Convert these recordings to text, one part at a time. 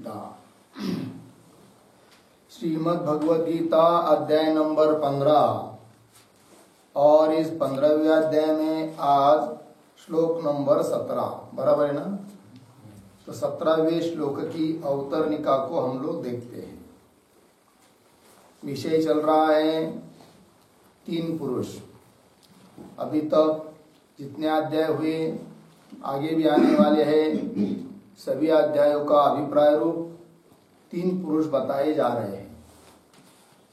गीता। श्रीमद् भगवद गीता अध्याय नंबर 15 और इस 15वें अध्याय में आज श्लोक नंबर 17 बराबर है ना। तो 17वें श्लोक की अवतरणिका को हम लोग देखते हैं। विषय चल रहा है तीन पुरुष। अभी तक जितने अध्याय हुए, आगे भी आने वाले हैं, सभी अध्यायों का अभिप्राय रूप तीन पुरुष बताए जा रहे हैं।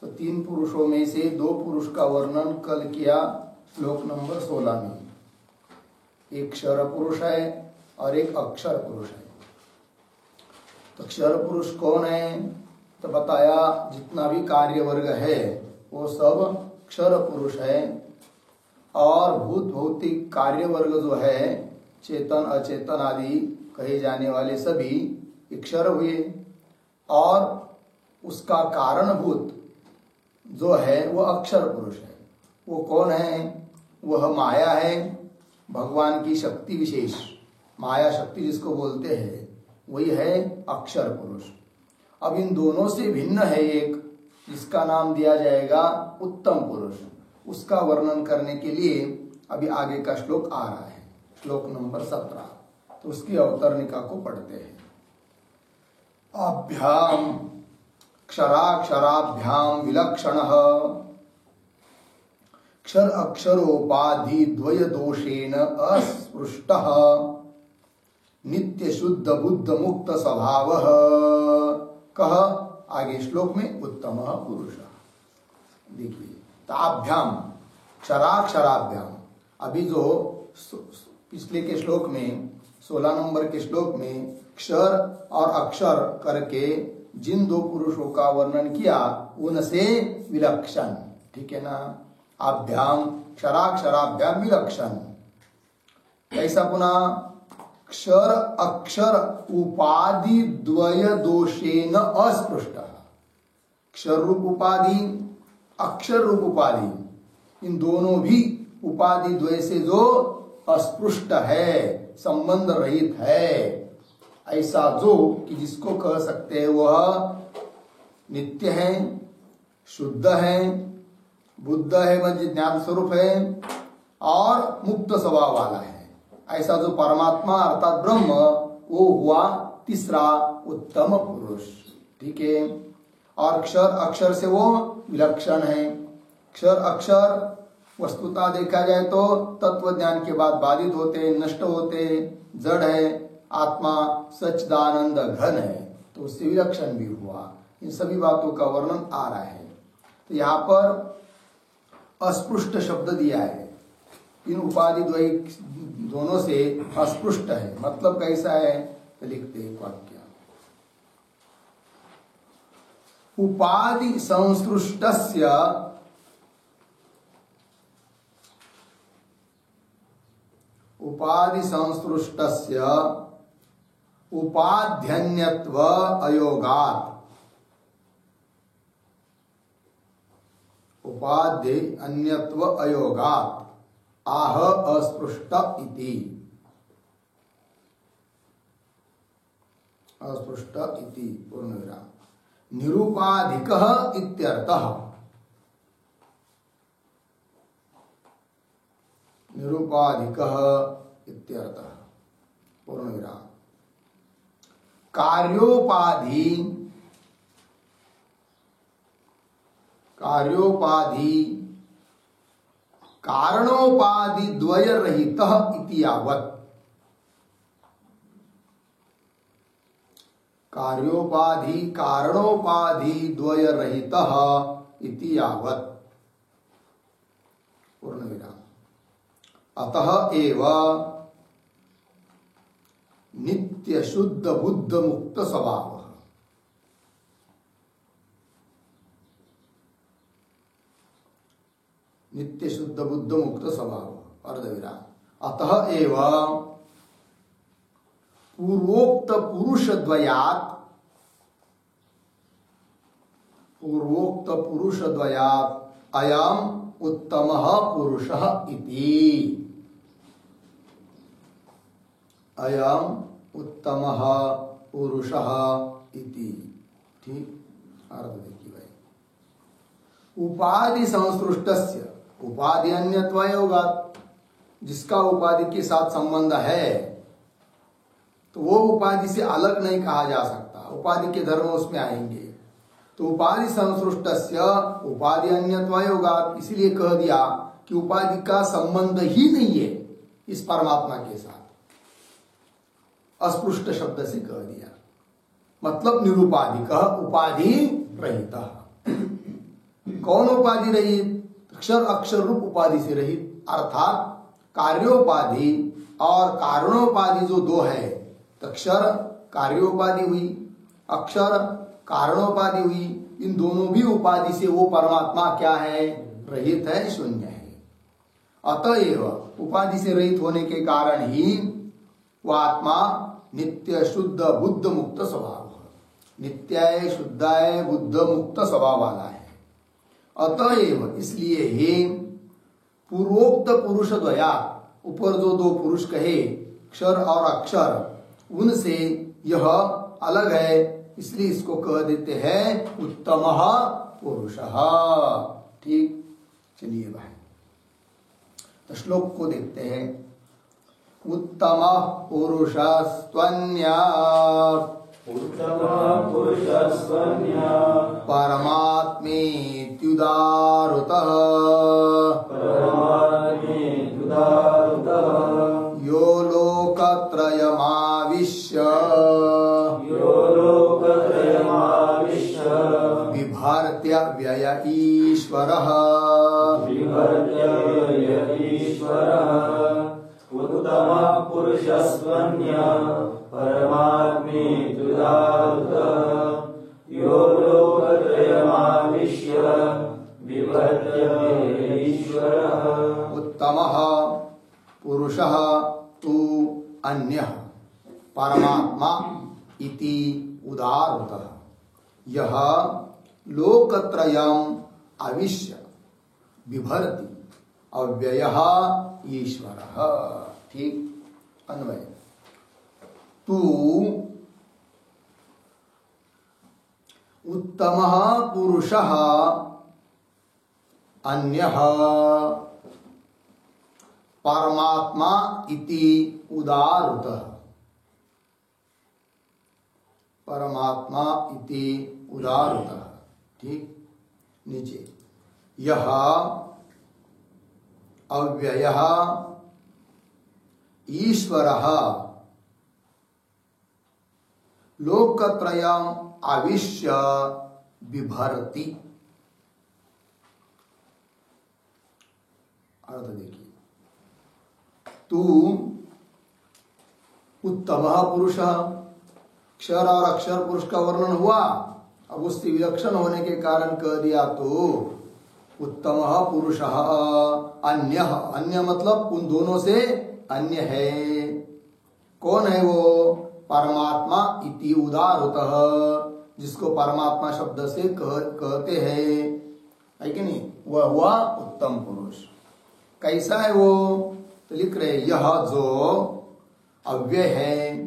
तो तीन पुरुषों में से दो पुरुष का वर्णन कल किया श्लोक नंबर 16 में। एक क्षर पुरुष है और एक अक्षर पुरुष है। तो क्षर पुरुष कौन है? तो बताया जितना भी कार्य वर्ग है वो सब क्षर पुरुष है, और भूत भौतिक कार्य वर्ग जो है चेतन अचेतन आदि कहे जाने वाले सभी अक्षर हुए, और उसका कारणभूत जो है वो अक्षर पुरुष है। वो कौन है? वह माया है, भगवान की शक्ति विशेष, माया शक्ति जिसको बोलते हैं, वही है अक्षर पुरुष। अब इन दोनों से भिन्न है एक, जिसका नाम दिया जाएगा उत्तम पुरुष। उसका वर्णन करने के लिए अभी आगे का श्लोक आ रहा है, श्लोक नंबर 17। तो उसकी अवतरणिका को पढ़ते हैं। अभ्याम क्षराक्षराभ्याम विलक्षणः क्षर अक्षरोपाधि द्वय दोषेण अस्पृष्टः नित्य शुद्ध बुद्ध मुक्त स्वभावः कह। आगे श्लोक में उत्तम पुरुष। देखिए, ताभ्याम क्षराक्षराभ्याम, अभी जो पिछले के श्लोक में 16 नंबर के श्लोक में क्षर और अक्षर करके जिन दो पुरुषों का वर्णन किया उनसे विलक्षण, ठीक है ना। अभ्याम क्षराक्षराभ्याम विलक्षण। ऐसा पुनः क्षर अक्षर उपाधि द्वय दोषेन अस्पृष्ट। क्षर रूप उपाधि, अक्षर रूप उपाधि, इन दोनों भी उपाधि द्वय से जो अस्पृष्ट है, संबंध रहित है, ऐसा जो कि जिसको कह सकते हैं वह नित्य है, शुद्ध है, बुद्ध है, मतलब ज्ञान स्वरूप है, और मुक्त स्वभाव वाला है, ऐसा जो परमात्मा अर्थात ब्रह्म, वो हुआ तीसरा उत्तम पुरुष, ठीक है। और क्षर अक्षर से वो विलक्षण है। क्षर अक्षर वस्तुतः देखा जाए तो तत्व ज्ञान के बाद बाधित होते, नष्ट होते, जड़ है, आत्मा सच्चिदानंद घन है, तो उससे विलक्षण भी हुआ। इन सभी बातों का वर्णन आ रहा है। तो यहाँ पर अस्पृष्ट शब्द दिया है। इन उपाधि द्वय दोनों से अस्पृष्ट है, मतलब कैसा है? तो लिखते हैं वाक्य, उपाधि संसृष्टस्य उपाध्यन्यत्व अयोगात्, उपाधि अन्यत्व अयोगात् आह अस्पृष्ट इति। अस्पृष्ट इति पूर्णविराम। निरुपाधिकः इत्यर्थः। निरुपाधिकः इत्यर्थः पूर्णविराम। कार्योपाधि कारणोपाधि द्वय रहितः इति यावत्। कार्योपाधि कारणोपाधि द्वय रहितः इति यावत् पूर्णविराम। अतः एव नित्य शुद्ध बुद्ध मुक्त स्वभाव। नित्य शुद्ध बुद्ध मुक्त स्वभाव अर्धविराम। अतः एव पूर्वोक्त पुरुष द्वयात् अयम उत्तमः पुरुषः इति। अयम उत्तमः पुरुषः इति। ठीक, अर्थ देखिए भाई। उपाधि संसृष्टस्य, उपाधि अन्यत्व होगा, जिसका उपाधि के साथ संबंध है तो वो उपाधि से अलग नहीं कहा जा सकता, उपाधि के धर्म उसमें आएंगे। तो उपाधि संसृष्टस्य, उपाधि अन्यत्व होगा, इसीलिए कह दिया कि उपाधि का संबंध ही नहीं है इस परमात्मा के साथ, अस्पृष्ट शब्द से कह दिया, मतलब निरुपाधिक, उपाधि रहित। कौन उपाधि रहित? अक्षर अक्षर रूप उपाधि से रहित, अर्थात कार्योपाधि और कारणोपाधि जो दो है, अक्षर कार्योपाधि हुई, अक्षर कारणोपाधि हुई, इन दोनों भी उपाधि से वो परमात्मा क्या है? रहित है, शून्य है। अतएव उपाधि से रहित होने के कारण ही वह आत्मा नित्य शुद्ध बुद्ध मुक्त स्वभाव, नित्याय शुद्धाय बुद्ध मुक्त स्वभाव वाला है। अतएव इसलिए ही पूर्वोक्त पुरुष द्वया, ऊपर जो दो पुरुष कहे क्षर और अक्षर, उनसे यह अलग है, इसलिए इसको कह देते हैं उत्तमः पुरुषः। ठीक, चलिए भाई तो श्लोक को देखते हैं। उत्तमः पुरुषस्त्वन्यः परमात्मेत्युदाहृतः यो लोकत्रयमाविश्य बिभर्त्य व्यय ईश्वरः उत्तमः पुरुषस्त्वन्यः परमात्मेत्युदाहृतः यो लोकत्रयमाविश्य बिभर्त्य व्यय ईश्वरः। उत्तमः पुरुषः तु अन्यः परमात्मा इति उदाहृतः, यः लोकत्रयम् आविश्य बिभर्ति अव्ययः ईश्वरः। ठीक, अन्वय। तू उत्तमः पुरुषः अन्यः परमात्मा इति उदाहृतः, परमात्मा इति उदाहृतः। ठीक, नीचे यह अव्ययः ईश्वरः लोकत्रयम् आविश्य बिभर्ति। अर्थ देखिए, तू उत्तमः पुरुषः, क्षर और अक्षर पुरुष का वर्णन हुआ, अब उससे विलक्षण होने के कारण कह दिया तो उत्तमः पुरुषः अन्यः, अन्य मतलब उन दोनों से अन्य है। कौन है वो? परमात्मा इति उदाहृतः, जिसको परमात्मा शब्द से कहते हैं, है कि नहीं? वह हुआ उत्तम पुरुष। कैसा है वो? तो लिख रहे यह जो अव्यय है,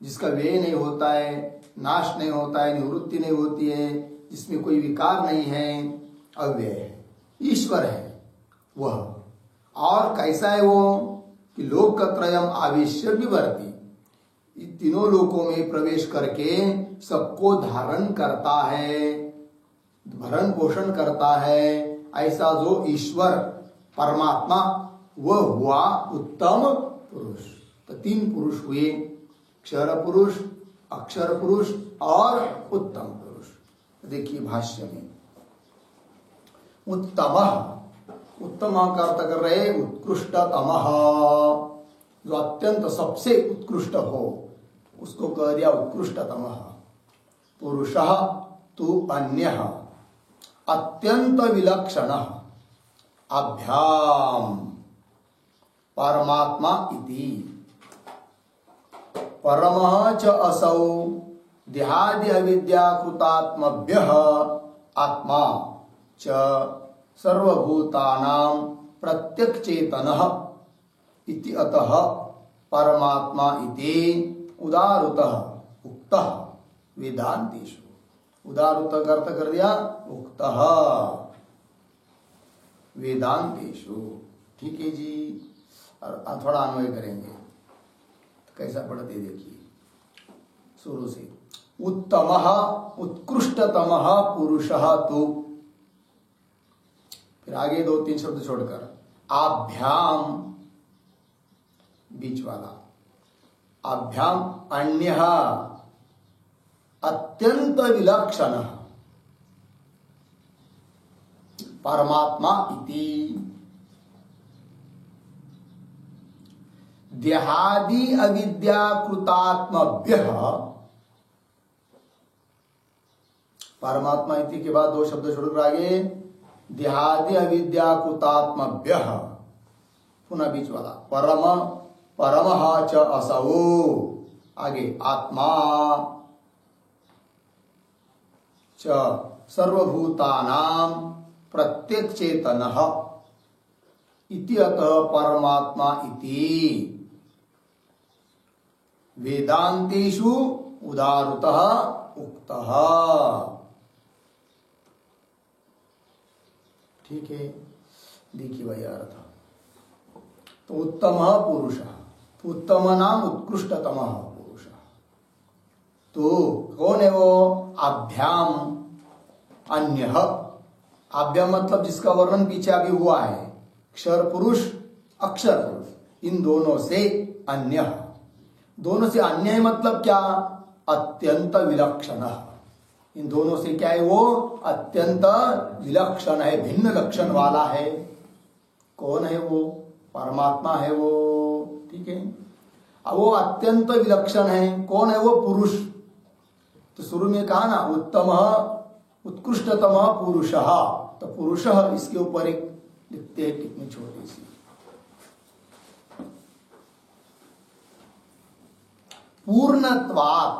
जिसका व्यय नहीं होता है, नाश नहीं होता है, निवृत्ति नहीं होती है, जिसमें कोई विकार नहीं है, अव्यय है, ईश्वर है वह। और कैसा है वो? कि लोकत्रयम् आविश्य बिभर्ति, तीनों लोकों में प्रवेश करके सबको धारण करता है, भरण पोषण करता है, ऐसा जो ईश्वर परमात्मा वह हुआ उत्तम पुरुष। तो तीन पुरुष हुए, क्षर पुरुष, अक्षर पुरुष और उत्तम पुरुष। देखिए भाष्य में उत्तमः, उत्तमः का अर्थ कर रहे उत्कृष्टतमः, जो अत्यंत सबसे उत्कृष्ट हो उसको कह दिया उत्कृष्टतमः। पुरुषः तु अन्यः अत्यंत विलक्षणः अभ्याम परमात्मा इति। परमः च असौ देहादि अविद्याकृतात्मभ्यः आत्मा च सर्वभूतानां प्रत्यक्चेतनः इति अतः परमात्मा इति उदाहृतः उक्तः वेदांतेषु। उदाहरण का अर्थ कर दिया उक्तः वेदांतेषु। ठीक है जी। और थोड़ा अन्वय करेंगे तो कैसा पढ़ते देखिए शुरू से। उत्तमः उत्कृष्टतमः पुरुषः तु, फिर आगे 2-3 शब्द छोड़कर आभ्याम बीच वाला, आभ्याम अन्यः अत्यंत विलक्षणः परमात्मा इति। देहादि अविद्याकृतात्मभ्यः, परमात्मा इति के बाद 2 शब्द छोड़कर आगे देहादि अविद्याकृतात्मभ्यः, पुनः बीच वाला परमः च असौ, आगे आत्मा च सर्वभूतानां प्रत्येक चेतनः इति अतः परमात्मा इति वेदांतेषु उदाहृतः उक्तः। ठीक है, देखिए भाई अर्थ। तो उत्तम पुरुष, उत्तम नाम उत्कृष्टतम पुरुष। तो कौन है वो? अभ्याम अन्यः, अभ्याम मतलब जिसका वर्णन पीछे अभी हुआ है, क्षर पुरुष अक्षर पुरुष, इन दोनों से अन्य। दोनों से अन्य है मतलब क्या? अत्यंत विलक्षण। इन दोनों से क्या है? वो अत्यंत विलक्षण है, भिन्न लक्षण वाला है। कौन है वो? परमात्मा है वो। ठीक है, अब वो अत्यंत विलक्षण है। कौन है वो? पुरुष। तो शुरू में कहा ना उत्तम उत्कृष्टतम पुरुषः, तो पुरुषः इसके ऊपर एक लिखते हैं टिप्पणी छोटी सी। पूर्णत्वात्,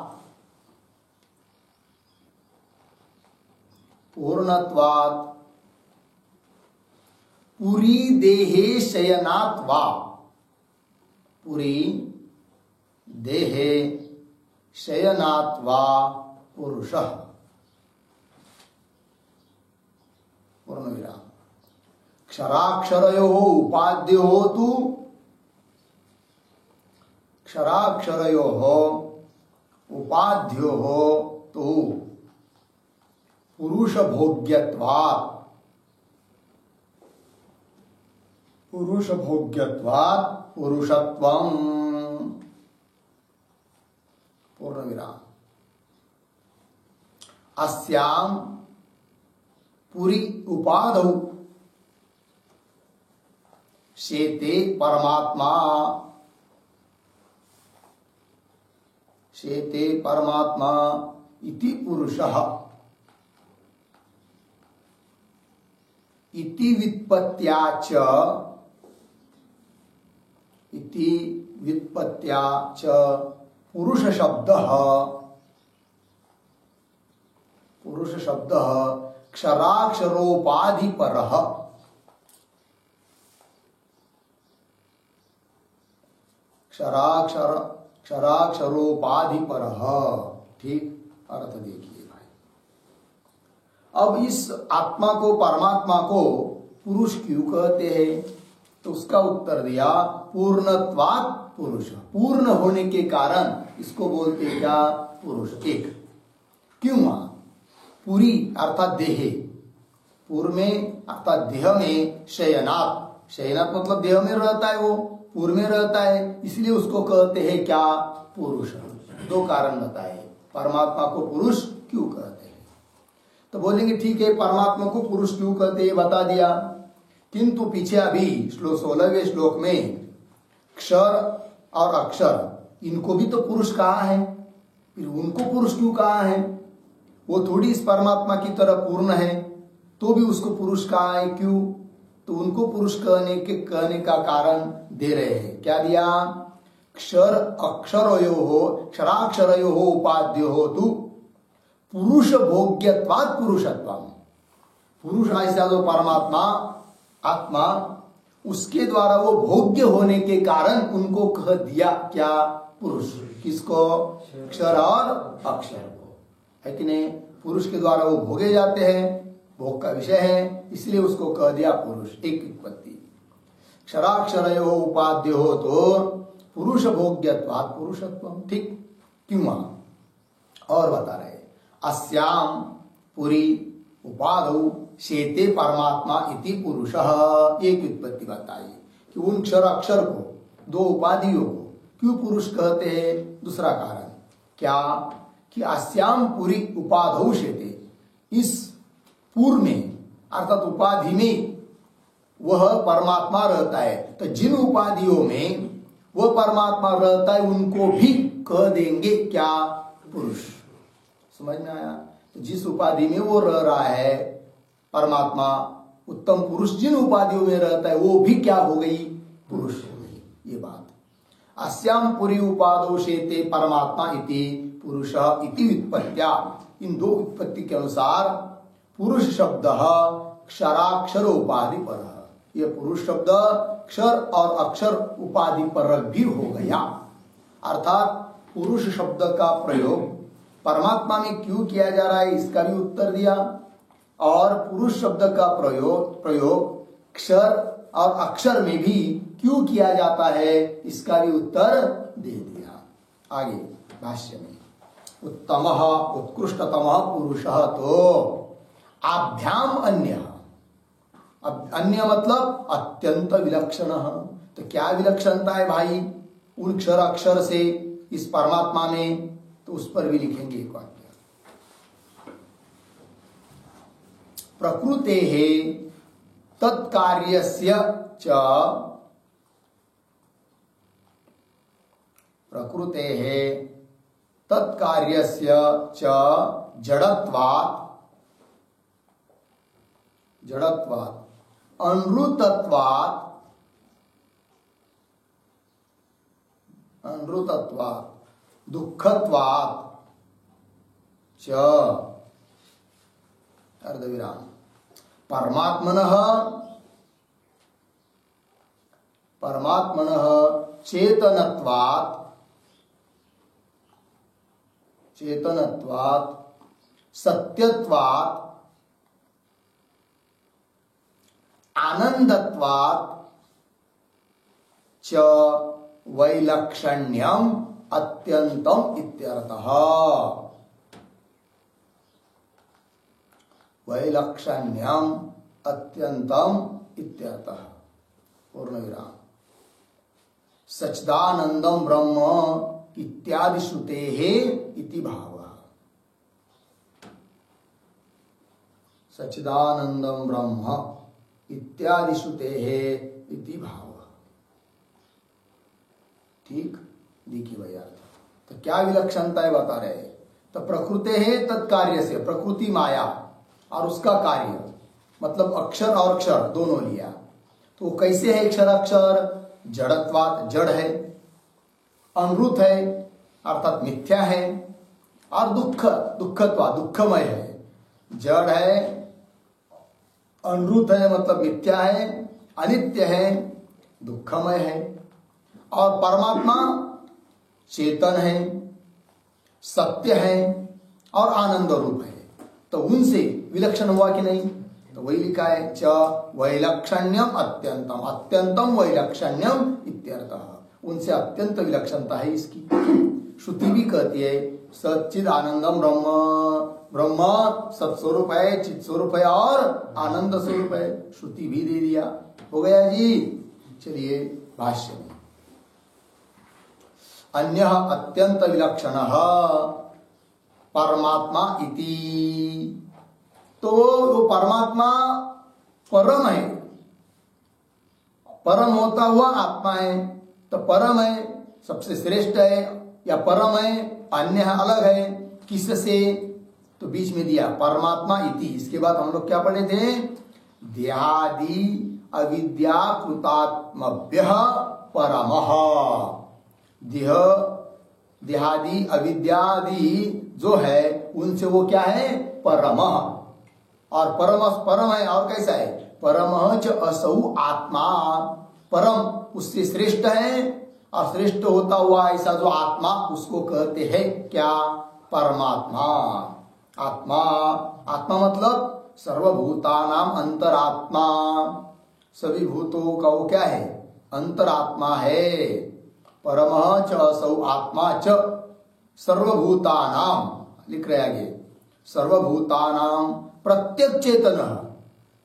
पूर्णत्वात् पुरी देहे शयनात् वा, पुरी देहे शयनात् वा पुरुषः। पूर्ण विराम। क्षराक्षरयोः उपाद्योः तु, क्षराक्षरयोः उपाद्योः तु पुरुष भोग्यत्वात्, पुरुष भोग्यत्वात् पुरुषत्वम्। पूर्ण विराम। अस्याम पुरी उपाधौ शेते परमात्मा, शेते परमात्मा इति पुरुषः। इति व्युत्पत्त्या च, इति व्युत्पत्त्या च पुरुष शब्दः, पुरुष शब्दः क्षराक्षरोपाधिपरः। क्षराक्षरोपाधिपरः। ठीक, अर्थ देखिए भाई। अब इस आत्मा को, परमात्मा को पुरुष क्यों कहते हैं? तो उसका उत्तर दिया पूर्णत्वात् पुरुष, पूर्ण होने के कारण इसको बोलते क्या? पुरुष। एक क्यों? पूरी अर्थात देहे, पूर्व में अर्थात देह में शयनात्, शयनात् मतलब देह में रहता है, वो पूर्व में रहता है, इसलिए उसको कहते हैं क्या? पुरुष। 2 कारण बताए परमात्मा को पुरुष क्यों कहते हैं। तो बोलेंगे ठीक है, परमात्मा को पुरुष क्यों कहते हैं बता दिया, किंतु पीछे अभी 16वें श्लोक में क्षर और अक्षर इनको भी तो पुरुष कहा है, फिर उनको पुरुष क्यों कहा है? वो थोड़ी इस परमात्मा की तरह पूर्ण है तो भी उसको पुरुष कहा है, क्यों? तो उनको पुरुष कहने का कारण दे रहे हैं। क्या दिया? क्षर अक्षरयोः, क्षराक्षरयोः उपाद्योः तु पुरुष भोग्यत्वात् पुरुषत्वम्। पुरुष ऐसा जो परमात्मा आत्मा, उसके द्वारा वो भोग्य होने के कारण उनको कह दिया क्या? पुरुष। किसको? क्षर और अक्षर को। है कि नहीं? पुरुष के द्वारा वो भोगे जाते हैं, भोग का विषय है, इसलिए उसको कह दिया पुरुष। एक उत्पत्ति। क्षराक्षरयो उपाद्य हो तो पुरुष भोग्यत्वात् पुरुषत्व। ठीक, क्यों वहां? और बता रहे, अस्याम पुरी उपाधौ शेते परमात्मा इति पुरुषः। एक उत्पत्ति बताइए कि उन क्षर अक्षर को, दो उपाधियों को क्यों पुरुष कहते हैं? दूसरा कारण क्या कि अस्याम पुरी उपाधौ शेते, इस पूर्व में अर्थात उपाधि में वह परमात्मा रहता है, तो जिन उपाधियों में वह परमात्मा रहता है उनको भी कह देंगे क्या? पुरुष। समझ में आया? तो जिस उपाधि में वो रह रहा है परमात्मा, उत्तम पुरुष जिन उपाधियों में रहता है वो भी क्या हो गई? पुरुष हो गई। ये बात। अस्याम पुरी उपाधौ शेते परमात्मा इति पुरुष इति उत्पत्त्या। इन दो उत्पत्ति के अनुसार पुरुष शब्द क्षराक्षर उपाधि पर, यह पुरुष शब्द क्षर और अक्षर उपाधि पर भी हो गया। अर्थात पुरुष शब्द का प्रयोग परमात्मा में क्यों किया जा रहा है इसका भी उत्तर दिया, और पुरुष शब्द का प्रयोग क्षर और अक्षर में भी क्यों किया जाता है इसका भी उत्तर दे दिया। आगे भाष्य में उत्तमः उत्कृष्टतमः पुरुषः तो आभ्याम अन्य। अब अन्य मतलब अत्यंत विलक्षण। तो क्या विलक्षणता है भाई उन क्षर अक्षर से इस परमात्मा में? तो उस पर भी लिखेंगे एक वाक्य। प्रकृतेः तत्कार्यस्य च, प्रकृतेः तत्कार्यस्य च जड़त्वात्, जड़त्वात् अनृतत्वात्, अनृतत्वात् दुःखत्वात् च अर्धविराम परमात्मनः, परमात्मनः चेतनत्वात्, चेतनत्वात् सत्यत्वात् आनंदत्वात् च वैलक्षण्यम अत्यंतम इत्यर्थः। वैलक्षण्यम अत्यंतम इत्यर्थः। पूर्ण विराम। सच्चिदानंदम ब्रह्म इत्यादि श्रुतेः इति भावः। सच्चिदानंदम ब्रह्म इत्यादि श्रुतेः इति भावः। ठीक, देखिए भैया तो क्या विलक्षणता है बता रहे। तो प्रकृते है तत्कार्य से, प्रकृति माया और उसका कार्य मतलब अक्षर और अक्षर दोनों लिया। तो कैसे है अक्षर अक्षर? जड़त्वात्, जड़ है, अनृत है अर्थात मिथ्या है, और दुख दुखत्वात् दुखमय है। जड़ है, अनृत है मतलब मिथ्या है, अनित्य है, दुखमय है, और परमात्मा चेतन है, सत्य है और आनंद रूप है। तो उनसे विलक्षण हुआ कि नहीं? तो वही लिखा है च वैलक्षण्यम अत्यंतम, अत्यंतम वैलक्षण्यम इत्यर्थः। उनसे अत्यंत विलक्षणता है इसकी। श्रुति भी कहती है सच्चिद आनंदम ब्रह्म, ब्रह्म सत्स्वरूप है, चित स्वरूप है और आनंद स्वरूप है। श्रुति भी दे दिया। हो गया जी। चलिए भाष्य में अन्य अत्यंत विलक्षण परमात्मा इति। तो वो परमात्मा परम है, परम होता हुआ आत्मा है। तो परम है सबसे श्रेष्ठ है या परम है, अन्य अलग है किससे? तो बीच में दिया परमात्मा इति। इसके बाद हम लोग क्या पढ़े थे? देहादि अविद्याकृतात्मभ्यः परमः। देह देहादि अविद्यादि जो है उनसे वो क्या है? परम। और परम परम है और कैसा है? परम च असौ आत्मा, परम उससे श्रेष्ठ है और श्रेष्ठ होता हुआ ऐसा जो आत्मा उसको कहते हैं क्या? परमात्मा। आत्मा, आत्मा मतलब सर्वभूतानाम अंतरात्मा, सभी भूतों का वो क्या है? अंतरात्मा है। परमः च असौ आत्मा च सर्वभूतानाम, लिख रहे आगे, सर्वभूतानाम प्रत्येक चेतन,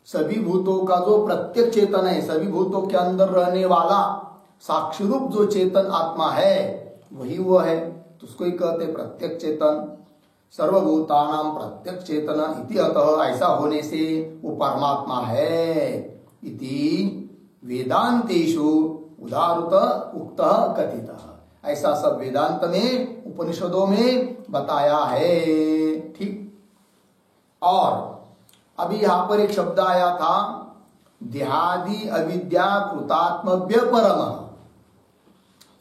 सभी भूतों का जो प्रत्येक चेतन है, सभी भूतों के अंदर रहने वाला साक्षी रूप जो चेतन आत्मा है वही वो है, तो उसको ही कहते प्रत्येक चेतन। सर्वभूतानाम प्रत्येक चेतन इति अतः, ऐसा होने से वो परमात्मा है। इति वेदांतेषु उदाहृत उक्त कथित, ऐसा सब वेदांत में उपनिषदों में बताया है। ठीक। और अभी यहां पर एक शब्द आया था, देहादि अविद्या कृतात्मभ्य परम,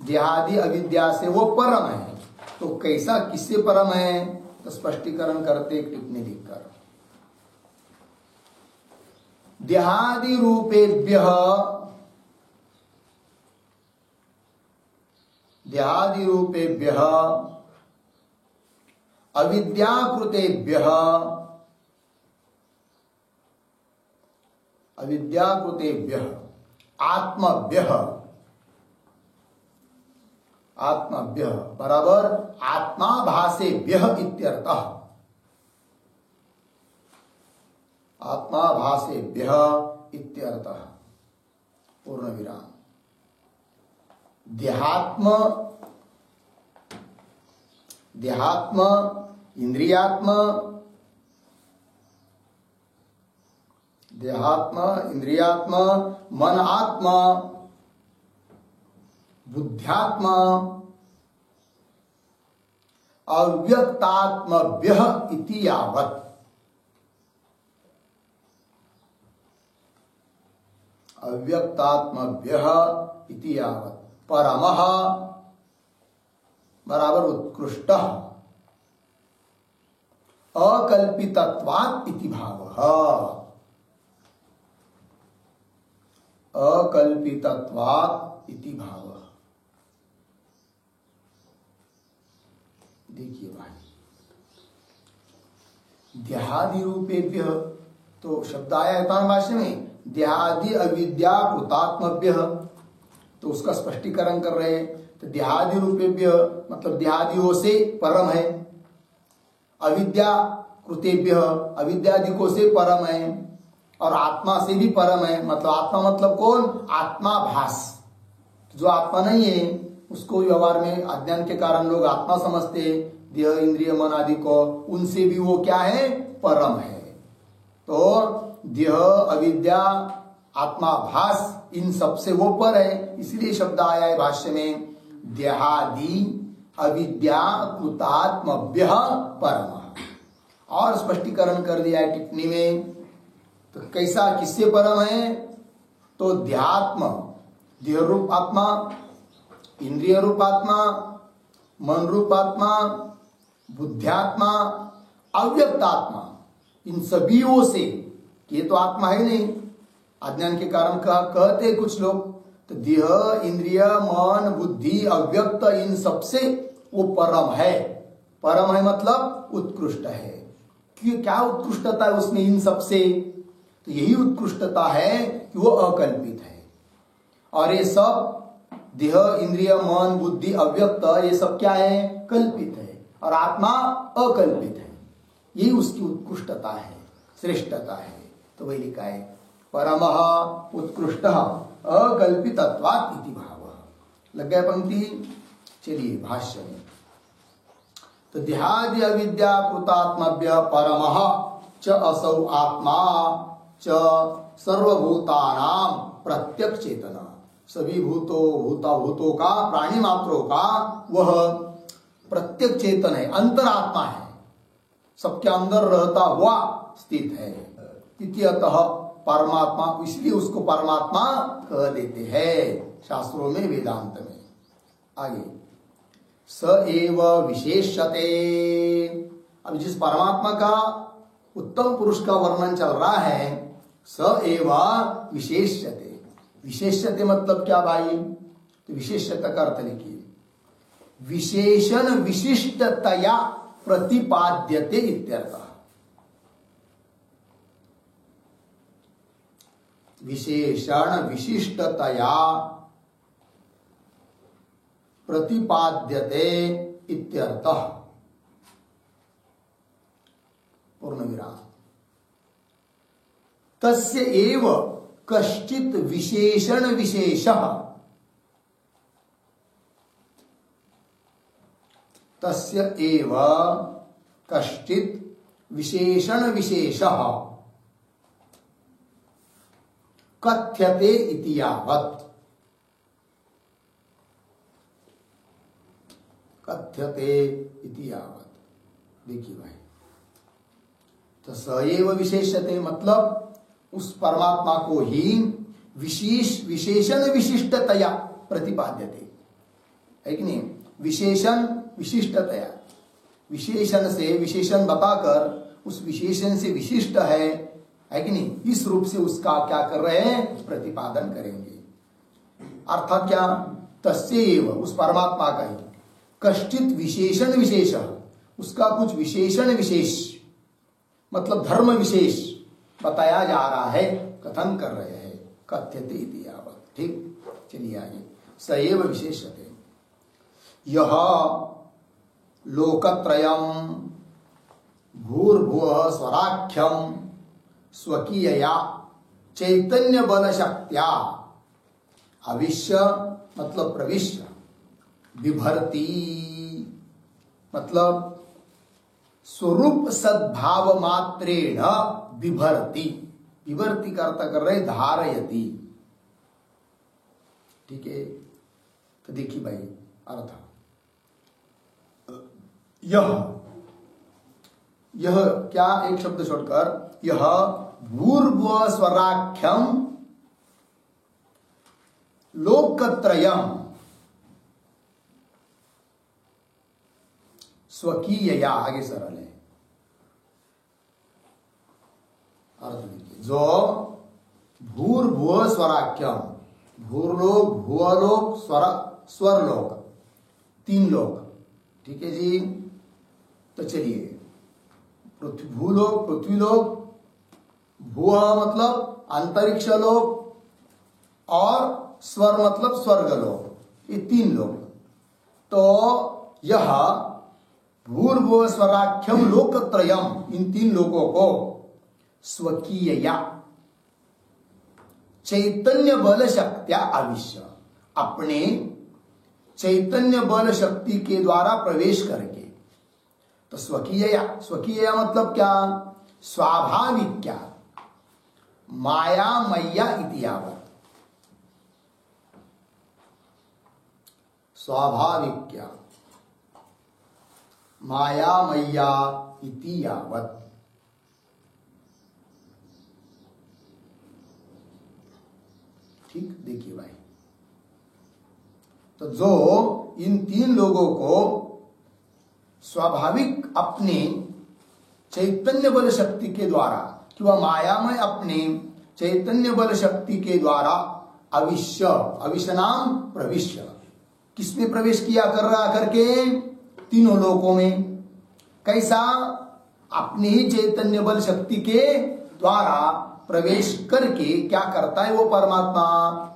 देहादि अविद्या से वो परम है। तो कैसा, किससे परम है? तो स्पष्टीकरण करते एक टिप्पणी लिखकर, देहादि रूपेभ्यः, देहादि रूपेभ्यः अविद्याकृतेभ्यः, अविद्याकृतेभ्यः आत्मभ्यः, आत्मभ्यः बराबर आत्माभासेभ्यः इत्यर्थः, आत्माभासेभ्यः इत्यर्थः। पूर्ण विराम। देहात्म, देहात्म, इंद्रियात्म, देहात्म, इंद्रियात्म, मन आत्मा, बुद्ध्यात्मा, अव्यक्तात्मभ्यः इति यावत्, अव्यक्तात्मभ्यः इति यावत् परमः बराबर उत्कृष्टः, अकल्पितत्वात् इति भावः, अकल्पितत्वात् इति भावः। देखिए भाई, देहादि रूपेभ्यः, तो शब्द आया है तान भाष्य में, देहादि अविद्या कृतात्मभ्यः, तो उसका स्पष्टीकरण कर रहे हैं। तो देहादि रूपेभ्यः मतलब देहादियों से परम है, अविद्या कृतेभ्यः अविद्यादिकों से परम है, और आत्मा से भी परम है। मतलब आत्मा मतलब कौन? आत्माभास, जो आत्मा नहीं है उसको व्यवहार में अज्ञान के कारण लोग आत्मा समझते, देह इंद्रिय मन आदि को, उनसे भी वो क्या है? परम है। तो देह अविद्या आत्माभास इन सबसे वो पर है, इसलिए शब्द आया है भाष्य में, देहादि अविद्या कृतात्मभ्यः परमः। और स्पष्टीकरण कर दिया है टिप्पणी में। तो कैसा, किससे परम है? तो देहात्म, देह रूप आत्मा, इंद्रिय रूप आत्मा, मन रूप आत्मा, बुद्ध्यात्मा, अव्यक्तात्मा, इन सभीयों से, ये तो आत्मा है नहीं, अज्ञान के कारण कहते कुछ लोग, तो देह इंद्रिय मन बुद्धि अव्यक्त इन सबसे वो परम है। परम है मतलब उत्कृष्ट है। क्या उत्कृष्टता है उसमें इन सबसे? तो यही उत्कृष्टता है कि वो अकल्पित है। और ये सब देह इंद्रिय मन बुद्धि अव्यक्त, ये सब क्या है? कल्पित है। और आत्मा अकल्पित है। यही उसकी उत्कृष्टता है, श्रेष्ठता है। तो वही लिखा है, परमः उत्कृष्टः अकल्पितत्वात् इति भावः। लग गया पंक्ति? चलिए भाष्य में। तो देहादि अविद्या कृतात्मभ्य परमः च असौ आत्मा च सर्वभूतानां प्रत्यक्ष चेतना, सभी भूतों का, प्राणी मात्रों का वह प्रत्यक्ष चेतन है, अंतरात्मा है, सबके अंदर रहता हुआ स्थित है। इत्यतः परमात्मा, इसलिए उसको परमात्मा कह देते हैं शास्त्रों में, वेदांत में। आगे, स एव विशेष्यते। अब जिस परमात्मा का उत्तम पुरुष का वर्णन चल रहा है, स एव विशेष्यते। विशेष्यते मतलब क्या भाई? तो विशेष्यता का अर्थ लिखिए, विशेषण विशिष्टतया प्रतिपाद्यते इत्यर्थः। विशेषण विशिष्टतया प्रतिपाद्यते इत्यर्थः। पूर्ण विराम। तस्य एव कश्चित् विशेषण विशेषः, तस्य एव कश्चित् विशेषण विशेषः कथ्यते इति यावत्। कथ्यते इति यावत्। देखिए भाई, तो स एव विशेषते मतलब उस परमात्मा को ही विशेषण विशिष्टतया प्रतिपाद्यते, है कि नहीं? विशेषण विशिष्टतया, विशेषण से विशेषण बताकर उस विशेषण से विशिष्ट है कि नहीं? इस रूप से उसका क्या कर रहे हैं? प्रतिपादन करेंगे। अर्थात क्या? तस्यैव, उस परमात्मा का ही, कश्चित् विशेषण विशेष, उसका कुछ विशेषण विशेष मतलब धर्म विशेष बताया जा रहा है, कथन कर रहे हैं। कथ्यते इति यावत्। ठीक, चलिए आगे। स एव विशेषते यह लोकत्रयम् भूर्भुवः स्वराख्यम् स्वकीयया चैतन्य बल शक्त्या अविश्य मतलब प्रविश्य, बिभर्ति मतलब स्वरूप सद्भाव मात्रेण बिभर्ति। बिभर्ति का अर्थ कर रहे धारयति। ठीक है, तो देखिए भाई अर्थ, यह क्या, एक शब्द छोड़कर, यह भूर्भुव स्वराख्यम लोकत्रयम स्वकीयया, आगे सरल है अर्थ देखिए। जो भूर्भुव स्वराख्यम, भूर्लोक भुवलोक स्वरलोक, तीन लोक। ठीक है जी। तो चलिए, भूलोक पृथ्वीलोक, भुव मतलब अंतरिक्ष लोक और स्वर मतलब स्वर्गलोक, ये तीन लोक। तो यह भूर्भुव स्वराख्यम लोकत्रयम, इन तीन लोकों को स्वकीयया चैतन्य बल शक्त्या आविश्य, अपने चैतन्य बल शक्ति के द्वारा प्रवेश करके। तो स्वकीयया, स्वकीयया मतलब क्या? स्वाभाविक क्या, माया मैया इति यावत्। स्वाभाविक क्या, माया मैया इति यावत्। ठीक, देखिए भाई, तो जो इन तीन लोगों को स्वाभाविक अपने चैतन्य बल शक्ति के द्वारा, कि वह मायामय अपने चैतन्य बल शक्ति के द्वारा अविश्य, अविश्य नाम प्रविश्य, किसमें प्रवेश किया कर रहा करके? तीनों लोकों में। कैसा? अपनी ही चैतन्य बल शक्ति के द्वारा प्रवेश करके क्या करता है वो परमात्मा?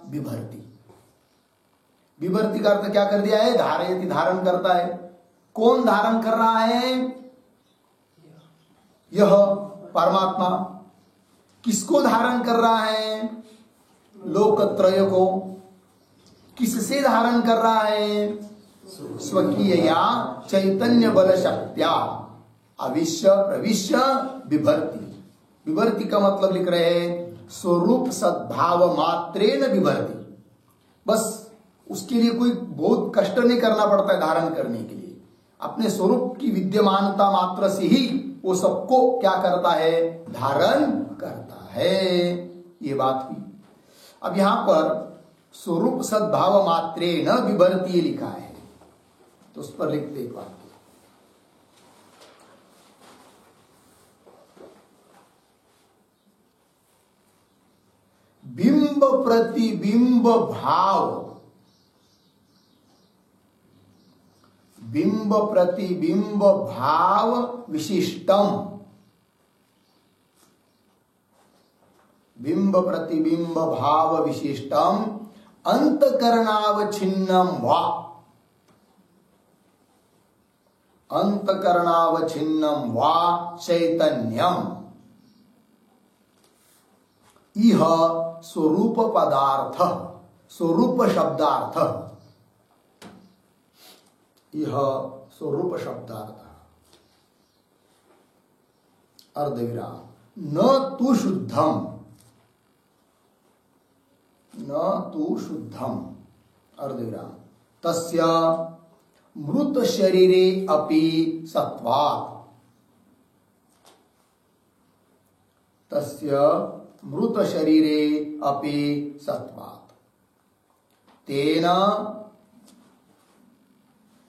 विभर्ति। विभर्ति का अर्थ क्या कर दिया है? धारयति, धारण करता है। कौन धारण कर रहा है? यह परमात्मा। किसको धारण कर रहा है? लोकत्रय को। किससे धारण कर रहा है? स्वकीयया चैतन्य बल शक्त्या अविश्य प्रविश्य बिभर्ति। विभर्ति का मतलब लिख रहे हैं स्वरूप सद्भाव मात्रेण विभर्ति। बस उसके लिए कोई बहुत कष्ट नहीं करना पड़ता है धारण करने के लिए। अपने स्वरूप की विद्यमानता मात्र से ही वो सबको क्या करता है? धारण करता है। ये बात हुई। अब यहां पर स्वरूप सद्भाव मात्रेण विभर्ति लिखा है, तो उस पर लिखते एक बात, बिंब प्रतिबिंब भाव, बिंब प्रतिबिंब भाव विशिष्टम बिंब प्रतिबिंब भाव विशिष्टम अंतकरणावच्छिन्नम वा, अंतकरणावच्छिन्नम वा चैतन्यम इह स्वरूप पदार्थ, स्वरूप शब्दार्थ, इह स्वरूप शब्दार्थ अर्धविराम न तु शुद्धम, न तु शुद्धम अर्धविराम तस्य मृत शरीरे अपि सत्वात्, तस्य मृत शरीरे अपि सत्वात् तेन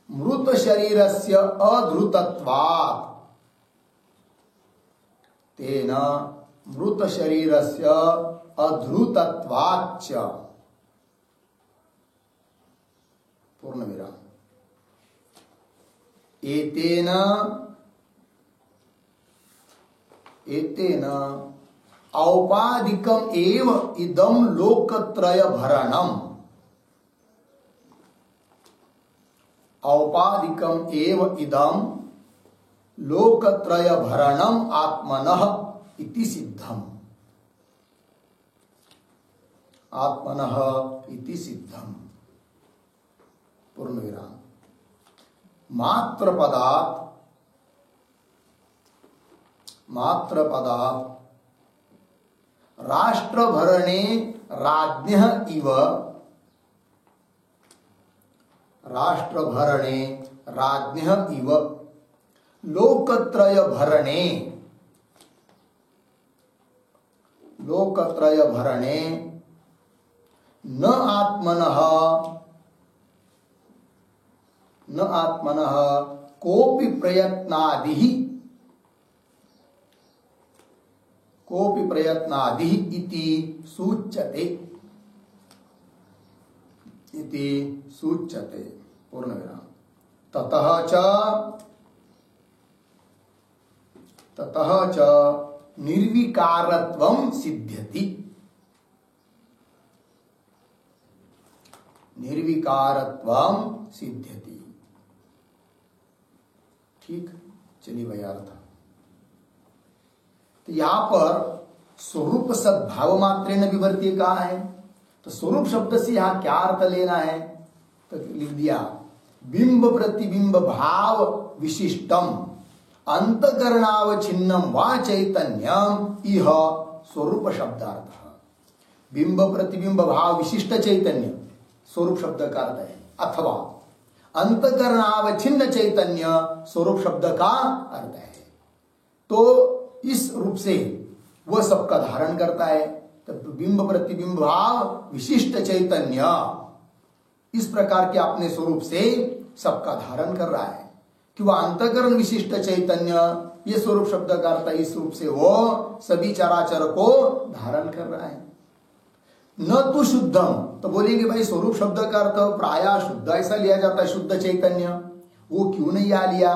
मृत शरीरस्य अधृतत्वात्, तेन मृत शरीरस्य अधृतत्वाच्च पूर्णविराम एतेन एतेन औपाधिकम एव इदम लोकत्रय भरणम, औपाधिकम एव इदम लोकत्रय भरणम आत्मनः इति सिद्धम, आत्मनः इति सिद्धम पूर्णविराम मात्र पदात्, मात्र पदात् राष्ट्रभरणे राज्ञः इव, राष्ट्रभरणे राज्ञः इव लोकत्रय भरणे, लोकत्रय भरणे न आत्मनः, न आत्मनः कोपि प्रयत्नादिः, कोपि प्रयत्नादिः इति सूच्यते, इति सूच्यते पूर्णविराम ततः च निर्विकारत्वं सिद्ध्यति, निर्विकारत्वं सिद्ध्यति। ठीक, चलिए भाई अर्थ। तो यहां पर स्वरूप सद्भाव मात्रेण विवर्त्य कहा है, तो स्वरूप शब्द से यहां क्या अर्थ लेना है, तो लिख दिया बिंब प्रतिबिंब भाव विशिष्टम अंतकरणावच्छिन्नम वा चैतन्यम इह स्वरूप शब्दार्थ। बिंब प्रतिबिंब भाव विशिष्ट चैतन्य स्वरूप शब्द का अर्थ है, अथवा अंतकरणावच्छिन्न चैतन्य स्वरूप शब्द का अर्थ है। तो इस रूप से वह सबका धारण करता है। तो बिंब प्रतिबिंब भाव विशिष्ट चैतन्य इस प्रकार के अपने स्वरूप से सबका धारण कर रहा है कि वह अंतकरण विशिष्ट चैतन्य, ये स्वरूप शब्द का अर्थ इस रूप से वो सभी चराचर को धारण कर रहा है। न तो शुद्धम, तो बोलेंगे भाई स्वरूप शब्द का अर्थ प्रायः शुद्ध ऐसा लिया जाता है, शुद्ध चैतन्य, वो क्यों नहीं आ लिया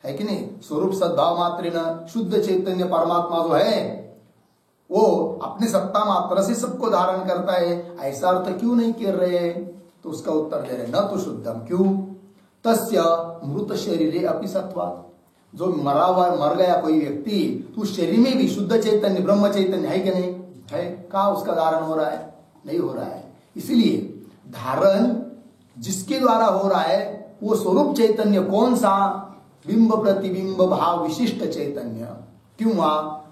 है कि नहीं। स्वरूप सद्भाव मात्र न शुद्ध चैतन्य परमात्मा जो है वो अपनी सत्ता मात्र से सबको धारण करता है, ऐसा अर्थ क्यों नहीं कर रहे। तो उसका उत्तर दे रहे न तो शुद्धम, क्यों, तस्य मृत शरीरे अपि सत्वात्, जो मरा हुआ मर गया कोई व्यक्ति तो उस शरीर में भी शुद्ध चैतन्य ब्रह्म चैतन्य है कि नहीं है, कहाँ उसका धारण हो रहा है, नहीं हो रहा है। इसीलिए धारण जिसके द्वारा हो रहा है वो स्वरूप चैतन्य कौन सा, बिंब प्रतिबिंब भाव विशिष्ट चैतन्य, क्यों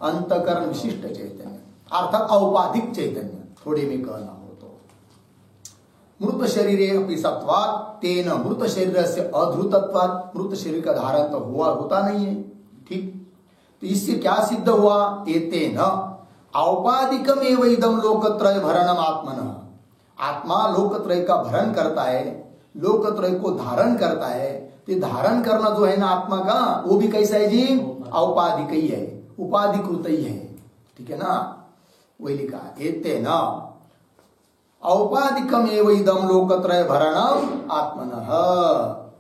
अंतकरण विशिष्ट चैतन्य अर्थात औपाधिक चैतन्य, थोड़े में कहना हो तो। मृत शरीरे अपि सत्वात् तेन मृत शरीर से अधृतत्वात्, मृत शरीर का धारण तो हुआ होता नहीं है। ठीक, तो इससे क्या सिद्ध हुआ, एतेन औपाधिकम एव इदम लोकत्रय भरणम आत्मनः, आत्मा लोकत्रय का भरण करता है, लोकत्रय को धारण करता है। तो धारण करना जो है ना आत्मा का, वो भी कैसा है जी, औपाधिक ही है, उपाधिकृत ही है। ठीक है ना, वही लिखा एतेन औपाधिकम एव इदम लोकत्रय भरणम आत्मनः।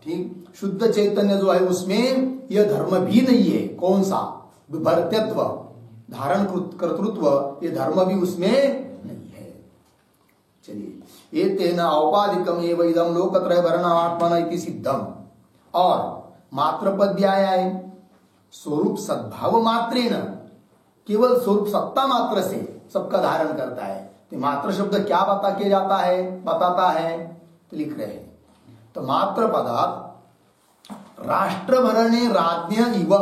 ठीक, शुद्ध चैतन्य जो है उसमें यह धर्म भी नहीं है, कौन सा, विभर्त्यत्व, धारण कर्तृत्व, ये धर्म भी उसमें नहीं है। चलिए, ये तेना औपाधिकम एवं इदम लोकत्रय भरणात्मन इति सिद्धम। और मात्र पद भी आया है, स्वरूप सद्भाव मात्रेन, केवल स्वरूप सत्ता मात्र से सबका धारण करता है। तो मात्र शब्द क्या बताता है तो लिख रहे हैं, तो मात्र पदार्थ राष्ट्र भरणे राज्ञ इव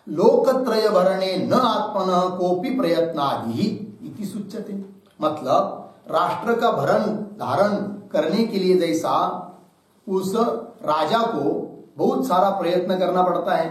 लोकत्रय भरणे न आत्मनः कोपि प्रयत्नादि इति सूच्यते। मतलब राष्ट्र का भरण धारण करने के लिए जैसा उस राजा को बहुत सारा प्रयत्न करना पड़ता है